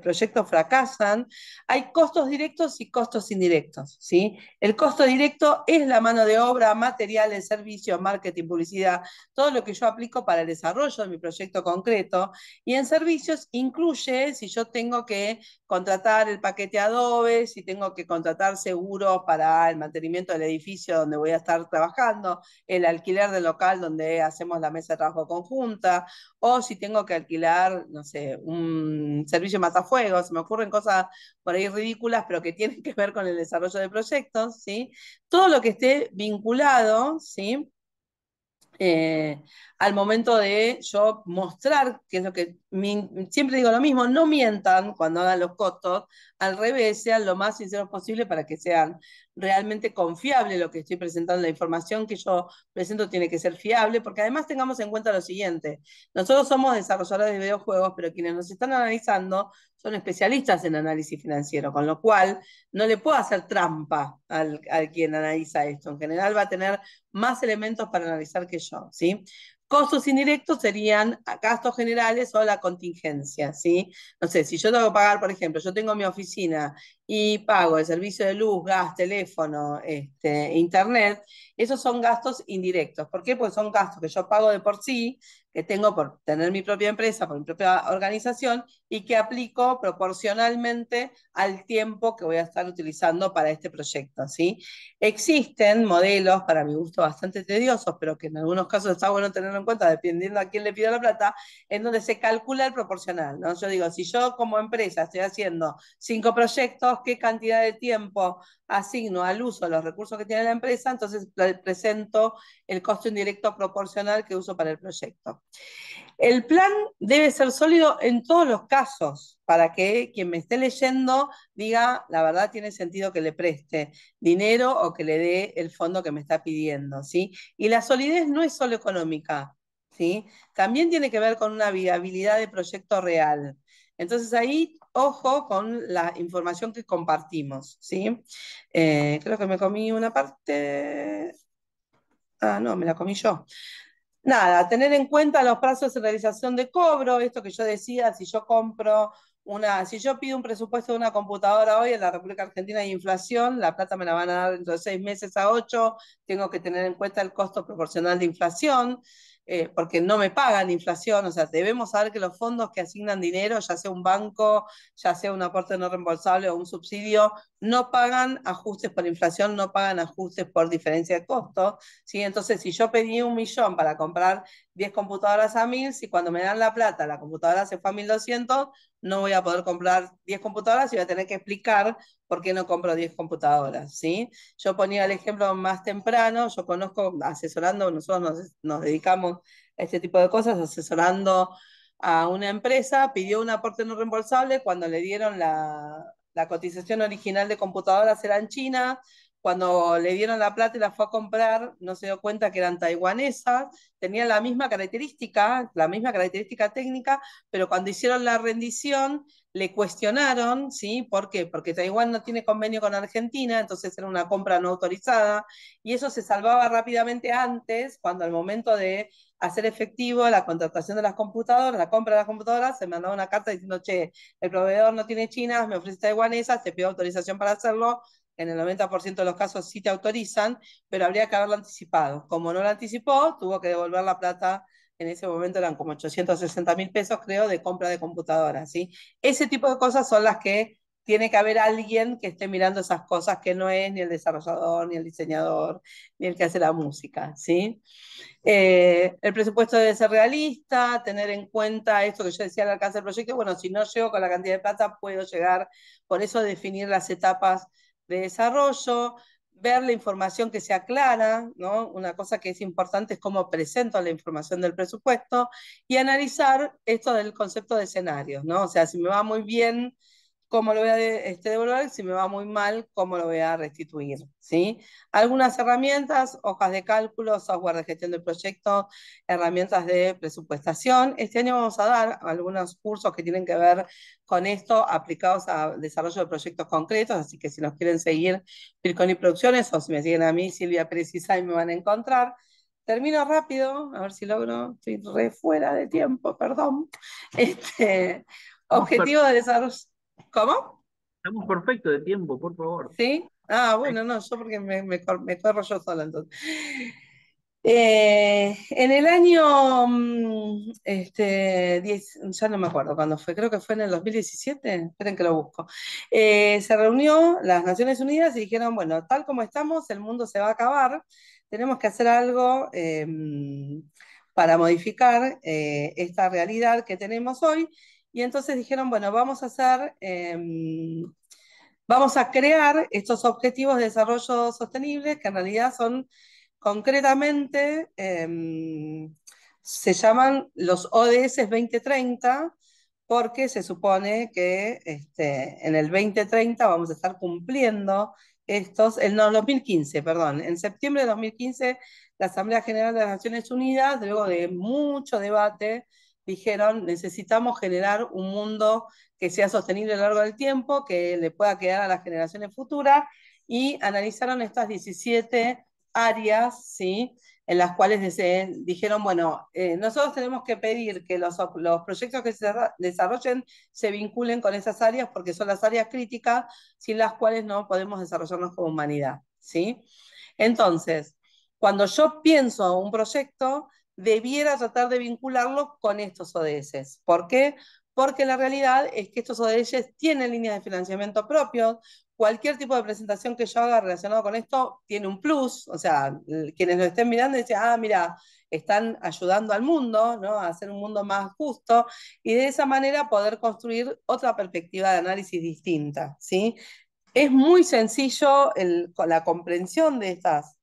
proyectos fracasan? Hay costos directos y costos indirectos, ¿sí? El costo directo es la mano de obra, materiales, servicios, marketing, publicidad, todo lo que yo aplico para el desarrollo de mi proyecto concreto. Y en servicios incluye si yo tengo que contratar el paquete Adobe, si tengo que contratar seguros para el mantenimiento del edificio donde voy a estar trabajando, el alquiler del local donde hacemos la mesa de trabajo conjunta, o si tengo que alquilar, no sé, un servicio matafuegos. Se me ocurren cosas por ahí ridículas, pero que tienen que ver con el desarrollo de proyectos, ¿sí? Todo lo que esté vinculado, ¿sí? eh, al momento de yo mostrar, que es lo que siempre digo lo mismo, no mientan cuando hagan los costos, al revés, sean lo más sinceros posible para que sean realmente confiable lo que estoy presentando. La información que yo presento tiene que ser fiable, porque además tengamos en cuenta lo siguiente: nosotros somos desarrolladores de videojuegos, pero quienes nos están analizando son especialistas en análisis financiero, con lo cual no le puedo hacer trampa al quien analiza esto. En general va a tener más elementos para analizar que yo, ¿sí? Costos indirectos serían gastos generales o la contingencia, ¿sí? No sé, si yo tengo que pagar, por ejemplo, yo tengo mi oficina y pago el servicio de luz, gas, teléfono, internet, esos son gastos indirectos. ¿Por qué? Porque son gastos que yo pago de por sí, que tengo por tener mi propia empresa, por mi propia organización, y que aplico proporcionalmente al tiempo que voy a estar utilizando para este proyecto, ¿sí? Existen modelos, para mi gusto, bastante tediosos, pero que en algunos casos está bueno tenerlo en cuenta, dependiendo a quién le pido la plata, en donde se calcula el proporcional, ¿no? Yo digo, si yo como empresa estoy haciendo 5 proyectos, yo qué cantidad de tiempo asigno al uso de los recursos que tiene la empresa, entonces presento el costo indirecto proporcional que uso para el proyecto. El plan debe ser sólido en todos los casos para que quien me esté leyendo diga, la verdad tiene sentido que le preste dinero o que le dé el fondo que me está pidiendo, ¿sí? Y la solidez no es solo económica, ¿sí? También tiene que ver con una viabilidad de proyecto real. Entonces ahí, ojo con la información que compartimos, ¿sí? Creo que me comí una parte. Ah, no, me la comí yo. Nada, tener en cuenta los plazos de realización de cobro, esto que yo decía, si yo pido un presupuesto de una computadora hoy en la República Argentina hay inflación, la plata me la van a dar dentro de 6 meses a 8, tengo que tener en cuenta el costo proporcional de inflación, porque no me pagan inflación, o sea, debemos saber que los fondos que asignan dinero, ya sea un banco, ya sea un aporte no reembolsable o un subsidio, no pagan ajustes por inflación, no pagan ajustes por diferencia de costo, ¿sí? Entonces, si yo pedí 1.000.000 para comprar 10 computadoras a 1.000, si cuando me dan la plata la computadora se fue a 1.200, no voy a poder comprar 10 computadoras y voy a tener que explicar por qué no compro 10 computadoras, ¿sí? Yo ponía el ejemplo más temprano, yo conozco, asesorando, nosotros nos dedicamos a este tipo de cosas, asesorando a una empresa, pidió un aporte no reembolsable cuando le dieron la cotización original de computadoras era en China, cuando le dieron la plata y la fue a comprar, no se dio cuenta que eran taiwanesas, tenían la misma característica técnica, pero cuando hicieron la rendición le cuestionaron, ¿sí? ¿Por qué? Porque Taiwán no tiene convenio con Argentina, entonces era una compra no autorizada, y eso se salvaba rápidamente antes, cuando al momento de hacer efectivo la contratación de las computadoras, la compra de las computadoras, se mandaba una carta diciendo, che, el proveedor no tiene chinas, me ofrece taiwanesas, te pido autorización para hacerlo, en el 90% de los casos sí te autorizan, pero habría que haberlo anticipado. Como no lo anticipó, tuvo que devolver la plata, en ese momento eran como 860.000 pesos, creo, de compra de computadoras, ¿sí? Ese tipo de cosas son las que tiene que haber alguien que esté mirando esas cosas, que no es ni el desarrollador, ni el diseñador, ni el que hace la música, ¿sí? El presupuesto debe ser realista, tener en cuenta esto que yo decía al alcance del proyecto, bueno, si no llego con la cantidad de plata, puedo llegar, por eso definir las etapas de desarrollo, ver la información que sea clara, ¿no? Una cosa que es importante es cómo presento la información del presupuesto y analizar esto del concepto de escenarios, ¿no? O sea, si me va muy bien, cómo lo voy a devolver, si me va muy mal, cómo lo voy a restituir, ¿sí? Algunas herramientas, hojas de cálculo, software de gestión de proyectos, herramientas de presupuestación. Este año vamos a dar algunos cursos que tienen que ver con esto, aplicados a desarrollo de proyectos concretos, así que si nos quieren seguir, Pirconi Producciones, o si me siguen a mí, Silvia Pérez Isay, me van a encontrar. Termino rápido, a ver si logro, estoy re fuera de tiempo, perdón. Estamos, per- Objetivo de desarrollo. ¿Cómo? estamos perfectos de tiempo, por favor. ¿Sí? Ah, Sí. bueno, no, yo porque me corro yo sola entonces. En el año, ya no me acuerdo cuándo fue, creo que fue en el 2017, esperen que lo busco, se reunió las Naciones Unidas y dijeron, bueno, tal como estamos, el mundo se va a acabar, tenemos que hacer algo para modificar esta realidad que tenemos hoy, y entonces dijeron, bueno, vamos a crear estos objetivos de desarrollo sostenible, que en realidad son concretamente, se llaman los ODS 2030, porque se supone que en el 2030 vamos a estar cumpliendo no, 2015, perdón, en septiembre de 2015 la Asamblea General de las Naciones Unidas, luego de mucho debate, dijeron, necesitamos generar un mundo que sea sostenible a lo largo del tiempo, que le pueda quedar a las generaciones futuras, y analizaron estas 17 áreas, ¿sí? En las cuales dijeron, bueno, nosotros tenemos que pedir que los proyectos que se desarrollen se vinculen con esas áreas porque son las áreas críticas sin las cuales no podemos desarrollarnos como humanidad, ¿sí? Entonces, cuando yo pienso un proyecto, debiera tratar de vincularlo con estos ODS. ¿Por qué? Porque la realidad es que estos ODS tienen líneas de financiamiento propios. Cualquier tipo de presentación que yo haga relacionado con esto tiene un plus, o sea, quienes lo estén mirando dicen, ah, mira, están ayudando al mundo, ¿no? A hacer un mundo más justo, y de esa manera poder construir otra perspectiva de análisis distinta, ¿sí? Es muy sencillo con la comprensión de estas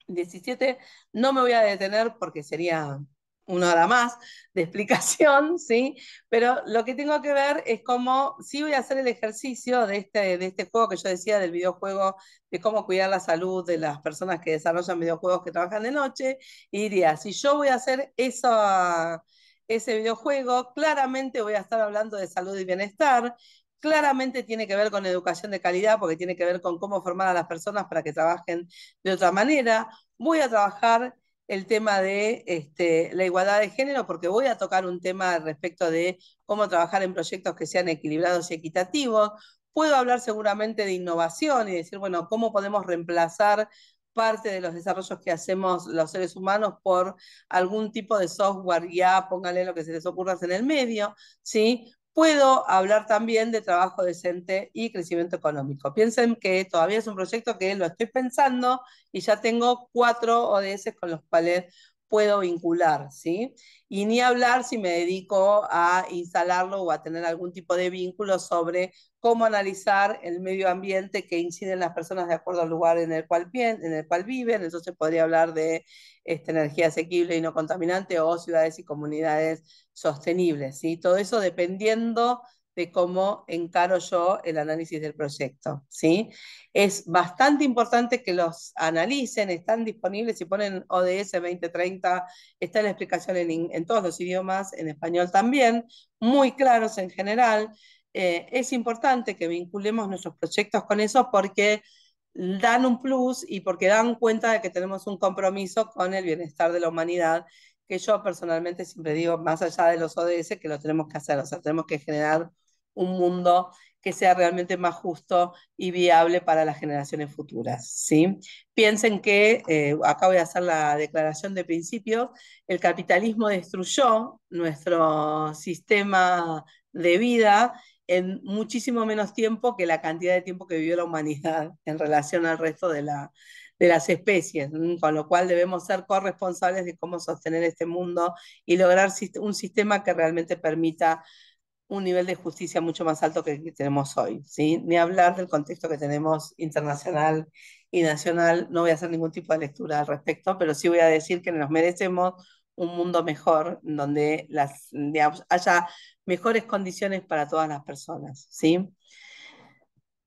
17, no me voy a detener porque sería una hora más de explicación, ¿sí? Pero lo que tengo que ver es cómo, sí voy a hacer el ejercicio de este juego que yo decía, del videojuego, de cómo cuidar la salud de las personas que desarrollan videojuegos que trabajan de noche, y diría, si yo voy a hacer ese videojuego, claramente voy a estar hablando de salud y bienestar, claramente tiene que ver con educación de calidad, porque tiene que ver con cómo formar a las personas para que trabajen de otra manera. Voy a trabajar el tema de la igualdad de género, porque voy a tocar un tema respecto de cómo trabajar en proyectos que sean equilibrados y equitativos. Puedo hablar seguramente de innovación y decir, bueno, cómo podemos reemplazar parte de los desarrollos que hacemos los seres humanos por algún tipo de software, ya pónganle lo que se les ocurra en el medio, ¿sí? Puedo hablar también de trabajo decente y crecimiento económico. Piensen que todavía es un proyecto que lo estoy pensando y ya tengo 4 ODS con los cuales puedo vincular, ¿sí? Y ni hablar si me dedico a instalarlo o a tener algún tipo de vínculo sobre cómo analizar el medio ambiente que incide en las personas de acuerdo al lugar en el cual viven. Entonces podría hablar de energía asequible y no contaminante o ciudades y comunidades sostenibles, ¿sí? Todo eso dependiendo de cómo encaro yo el análisis del proyecto, ¿sí? Es bastante importante que los analicen, están disponibles, si ponen ODS 2030, está la explicación en todos los idiomas, en español también, muy claros en general. Es importante que vinculemos nuestros proyectos con eso porque dan un plus y porque dan cuenta de que tenemos un compromiso con el bienestar de la humanidad, que yo personalmente siempre digo, más allá de los ODS, que lo tenemos que hacer, o sea, tenemos que generar un mundo que sea realmente más justo y viable para las generaciones futuras, ¿sí? Piensen que, acá voy a hacer la declaración de principios, el capitalismo destruyó nuestro sistema de vida en muchísimo menos tiempo que la cantidad de tiempo que vivió la humanidad en relación al resto de las especies, con lo cual debemos ser corresponsables de cómo sostener este mundo y lograr un sistema que realmente permita un nivel de justicia mucho más alto que el que tenemos hoy, ¿sí? Ni hablar del contexto que tenemos internacional y nacional, no voy a hacer ningún tipo de lectura al respecto, pero sí voy a decir que nos merecemos un mundo mejor, donde digamos, haya mejores condiciones para todas las personas, ¿sí?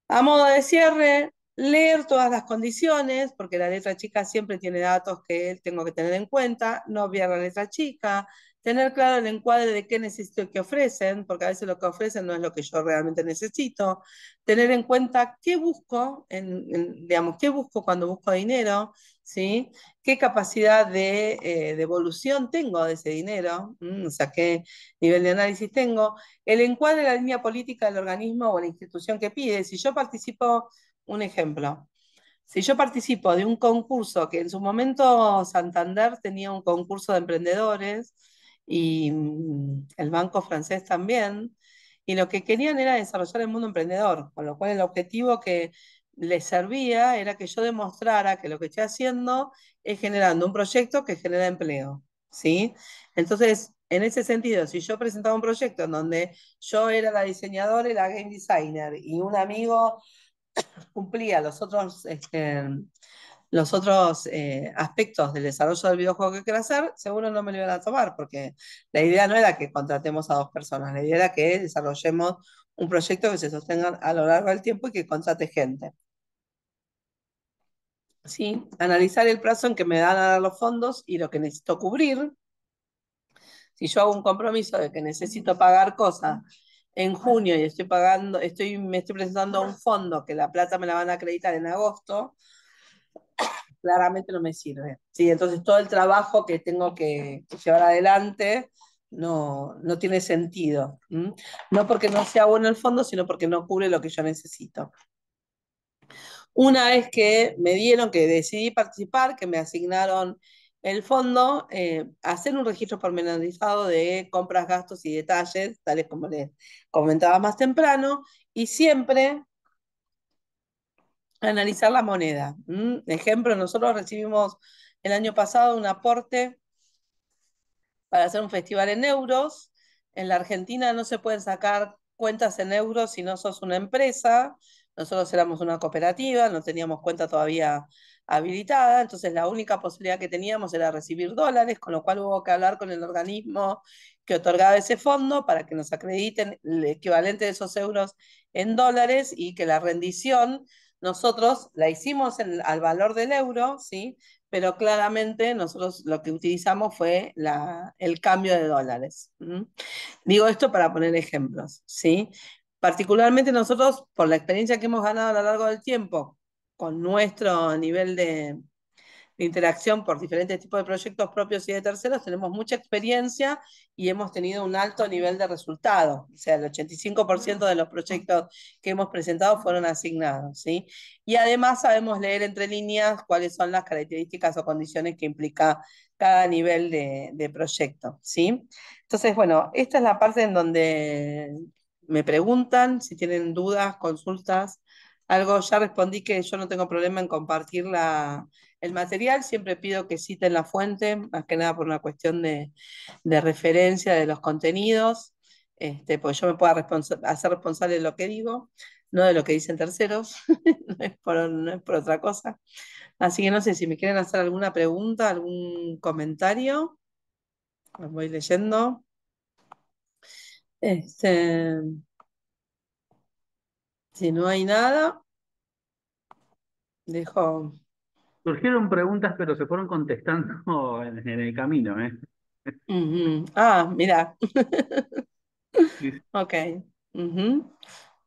A modo de cierre, leer todas las condiciones, porque la letra chica siempre tiene datos que tengo que tener en cuenta, no obviar la letra chica, tener claro el encuadre de qué necesito y qué ofrecen, porque a veces lo que ofrecen no es lo que yo realmente necesito, tener en cuenta qué busco, digamos, qué busco cuando busco dinero, ¿sí? ¿Qué capacidad de evolución tengo de ese dinero? O sea, qué nivel de análisis tengo, el encuadre de la línea política del organismo o la institución que pide. Si yo participo, un ejemplo, si yo participo de un concurso que en su momento Santander tenía un concurso de emprendedores y el banco francés también, y lo que querían era desarrollar el mundo emprendedor, con lo cual el objetivo que les servía era que yo demostrara que lo que estoy haciendo es generando un proyecto que genera empleo, ¿sí? Entonces, en ese sentido, si yo presentaba un proyecto en donde yo era la diseñadora y la game designer y un amigo cumplía los otros aspectos del desarrollo del videojuego que quiero hacer, seguro no me lo iban a tomar, porque la idea no era que contratemos a 2 personas, la idea era que desarrollemos un proyecto que se sostenga a lo largo del tiempo y que contrate gente. ¿Sí? Analizar el plazo en que me dan a dar los fondos y lo que necesito cubrir. Si yo hago un compromiso de que necesito pagar cosas en junio y me estoy presentando a un fondo que la plata me la van a acreditar en agosto, claramente no me sirve. ¿Sí? Entonces todo el trabajo que tengo que llevar adelante no tiene sentido. ¿Mm? No porque no sea bueno el fondo, sino porque no cubre lo que yo necesito. Una vez que me dieron, que decidí participar, que me asignaron el fondo, hacer un registro pormenorizado de compras, gastos y detalles, tales como les comentaba más temprano, y siempre analizar la moneda. Ejemplo, nosotros recibimos el año pasado un aporte para hacer un festival en euros. En la Argentina no se pueden sacar cuentas en euros si no sos una empresa, Nosotros éramos una cooperativa, no teníamos cuenta todavía habilitada, entonces la única posibilidad que teníamos era recibir dólares, con lo cual hubo que hablar con el organismo que otorgaba ese fondo para que nos acrediten el equivalente de esos euros en dólares y que la rendición nosotros la hicimos al valor del euro, ¿sí? Pero claramente nosotros lo que utilizamos fue el cambio de dólares. Digo esto para poner ejemplos, ¿sí? Particularmente nosotros, por la experiencia que hemos ganado a lo largo del tiempo, con nuestro nivel de interacción por diferentes tipos de proyectos propios y de terceros, tenemos mucha experiencia y hemos tenido un alto nivel de resultado. O sea, el 85% de los proyectos que hemos presentado fueron asignados, ¿sí? Y además sabemos leer entre líneas cuáles son las características o condiciones que implica cada nivel de proyecto, ¿sí? Entonces, bueno, esta es la parte en donde me preguntan si tienen dudas, consultas, algo. Ya respondí que yo no tengo problema en compartir el material, siempre pido que citen la fuente, más que nada por una cuestión de referencia de los contenidos, pues yo me puedo hacer responsable de lo que digo, no de lo que dicen terceros, no es por otra cosa. Así que no sé si me quieren hacer alguna pregunta, algún comentario, los voy leyendo. Este, si no hay nada, dejo. Surgieron preguntas, pero se fueron contestando en el camino, ¿eh? Ah, mira, Sí, sí. ok. Ujú.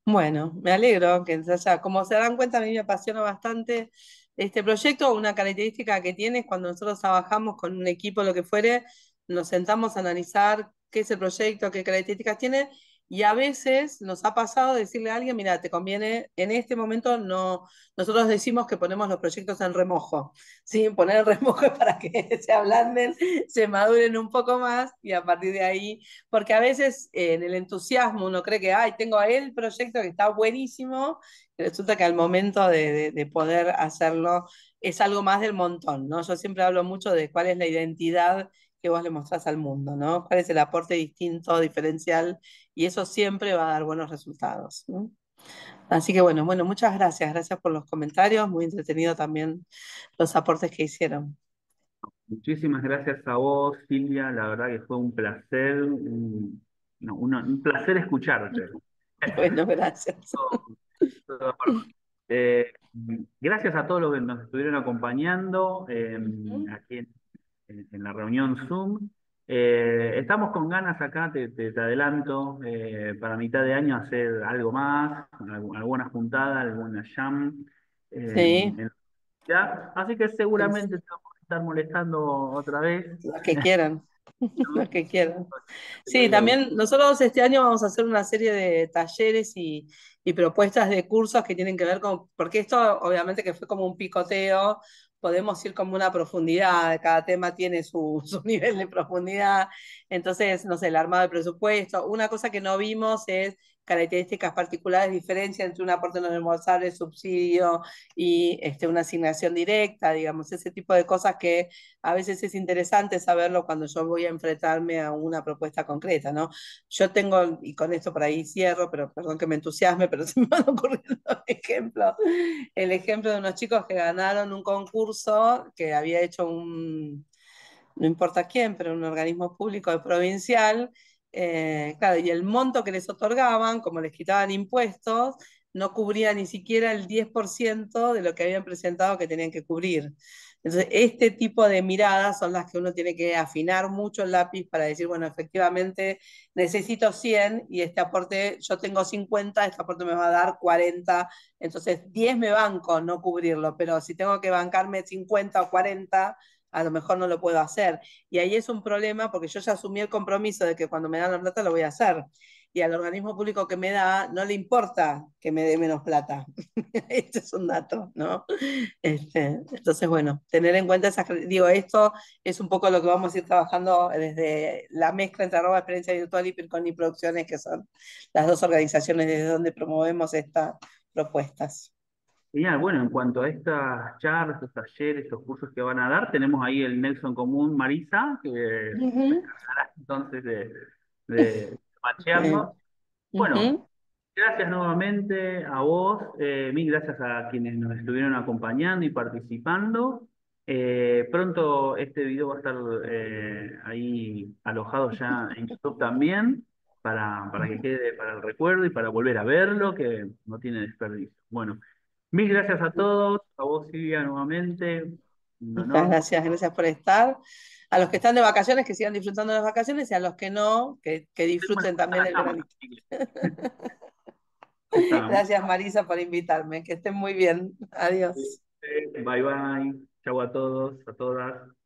Bueno, me alegro que como se dan cuenta, a mí me apasiona bastante este proyecto. Una característica que tiene es cuando nosotros trabajamos con un equipo, lo que fuere, nos sentamos a analizar qué es el proyecto, qué características tiene, y a veces nos ha pasado decirle a alguien, mira, te conviene, en este momento no, nosotros decimos que ponemos los proyectos en remojo, ¿sí? Poner en remojo es para que se ablanden, se maduren un poco más, y a partir de ahí porque a veces en el entusiasmo uno cree que, ay, tengo el proyecto que está buenísimo, y resulta que al momento de poder hacerlo es algo más del montón, ¿no? Yo siempre hablo mucho de cuál es la identidad que vos le mostrás al mundo, ¿no? Cuál es el aporte distinto, diferencial, y eso siempre va a dar buenos resultados, ¿no? Así que bueno, muchas gracias por los comentarios, muy entretenido también los aportes que hicieron. Muchísimas gracias a vos, Silvia. La verdad que fue un placer, no, un placer escucharte. Bueno, gracias. Todo por vos. Eh, Gracias a todos los que nos estuvieron acompañando aquí en la reunión Zoom. Estamos con ganas acá, te adelanto, para mitad de año hacer algo más, alguna juntada, alguna jam. Sí, Así que seguramente te vamos a estar molestando otra vez. los que quieran. Los ¿No? que quieran. Sí, también nosotros este año vamos a hacer una serie de talleres y propuestas de cursos que tienen que ver con, porque esto obviamente que fue como un picoteo, podemos ir como una profundidad, cada tema tiene su nivel de profundidad, entonces, no sé, el armado de presupuesto, una cosa que no vimos es características particulares, diferencia entre un aporte no reembolsable, subsidio y una asignación directa, digamos, ese tipo de cosas que a veces es interesante saberlo cuando yo voy a enfrentarme a una propuesta concreta, ¿no? Yo tengo, y con esto por ahí cierro, pero perdón que me entusiasme, pero se me van ocurriendo ejemplos. El ejemplo de unos chicos que ganaron un concurso que había hecho no importa quién, pero un organismo público de provincial, claro, y el monto que les otorgaban, como les quitaban impuestos, no cubría ni siquiera el 10% de lo que habían presentado que tenían que cubrir. Entonces, este tipo de miradas son las que uno tiene que afinar mucho el lápiz para decir, bueno, efectivamente necesito 100 y este aporte, yo tengo 50, este aporte me va a dar 40, entonces 10 me banco no cubrirlo, pero si tengo que bancarme 50 o 40, a lo mejor no lo puedo hacer. Y ahí es un problema porque yo ya asumí el compromiso de que cuando me dan la plata lo voy a hacer. Y al organismo público que me da no le importa que me dé menos plata. Este es un dato, ¿no? Entonces, bueno, tener en cuenta esas, digo, esto es un poco lo que vamos a ir trabajando desde la mezcla entre experiencia virtual y Pirconi Producciones, que son las dos organizaciones desde donde promovemos estas propuestas. Genial, bueno, en cuanto a estas charlas, estos talleres, estos cursos que van a dar, tenemos ahí el nexo en común, Marisa, que se Uh encargará entonces de machearnos. -huh. Bueno, Gracias nuevamente a vos, mil gracias a quienes nos estuvieron acompañando y participando. Pronto este video va a estar ahí alojado ya en YouTube también, para que quede para el recuerdo y para volver a verlo, que no tiene desperdicio. Bueno, mil gracias a todos, a vos Silvia nuevamente, un Muchas honor. gracias por estar. A los que están de vacaciones, que sigan disfrutando de las vacaciones, y a los que no, que Tenemos disfruten la también el cámara, veranito. así que está. Gracias, Marisa, por invitarme. Que estén muy bien. Adiós. Bye bye, chau a todos, a todas.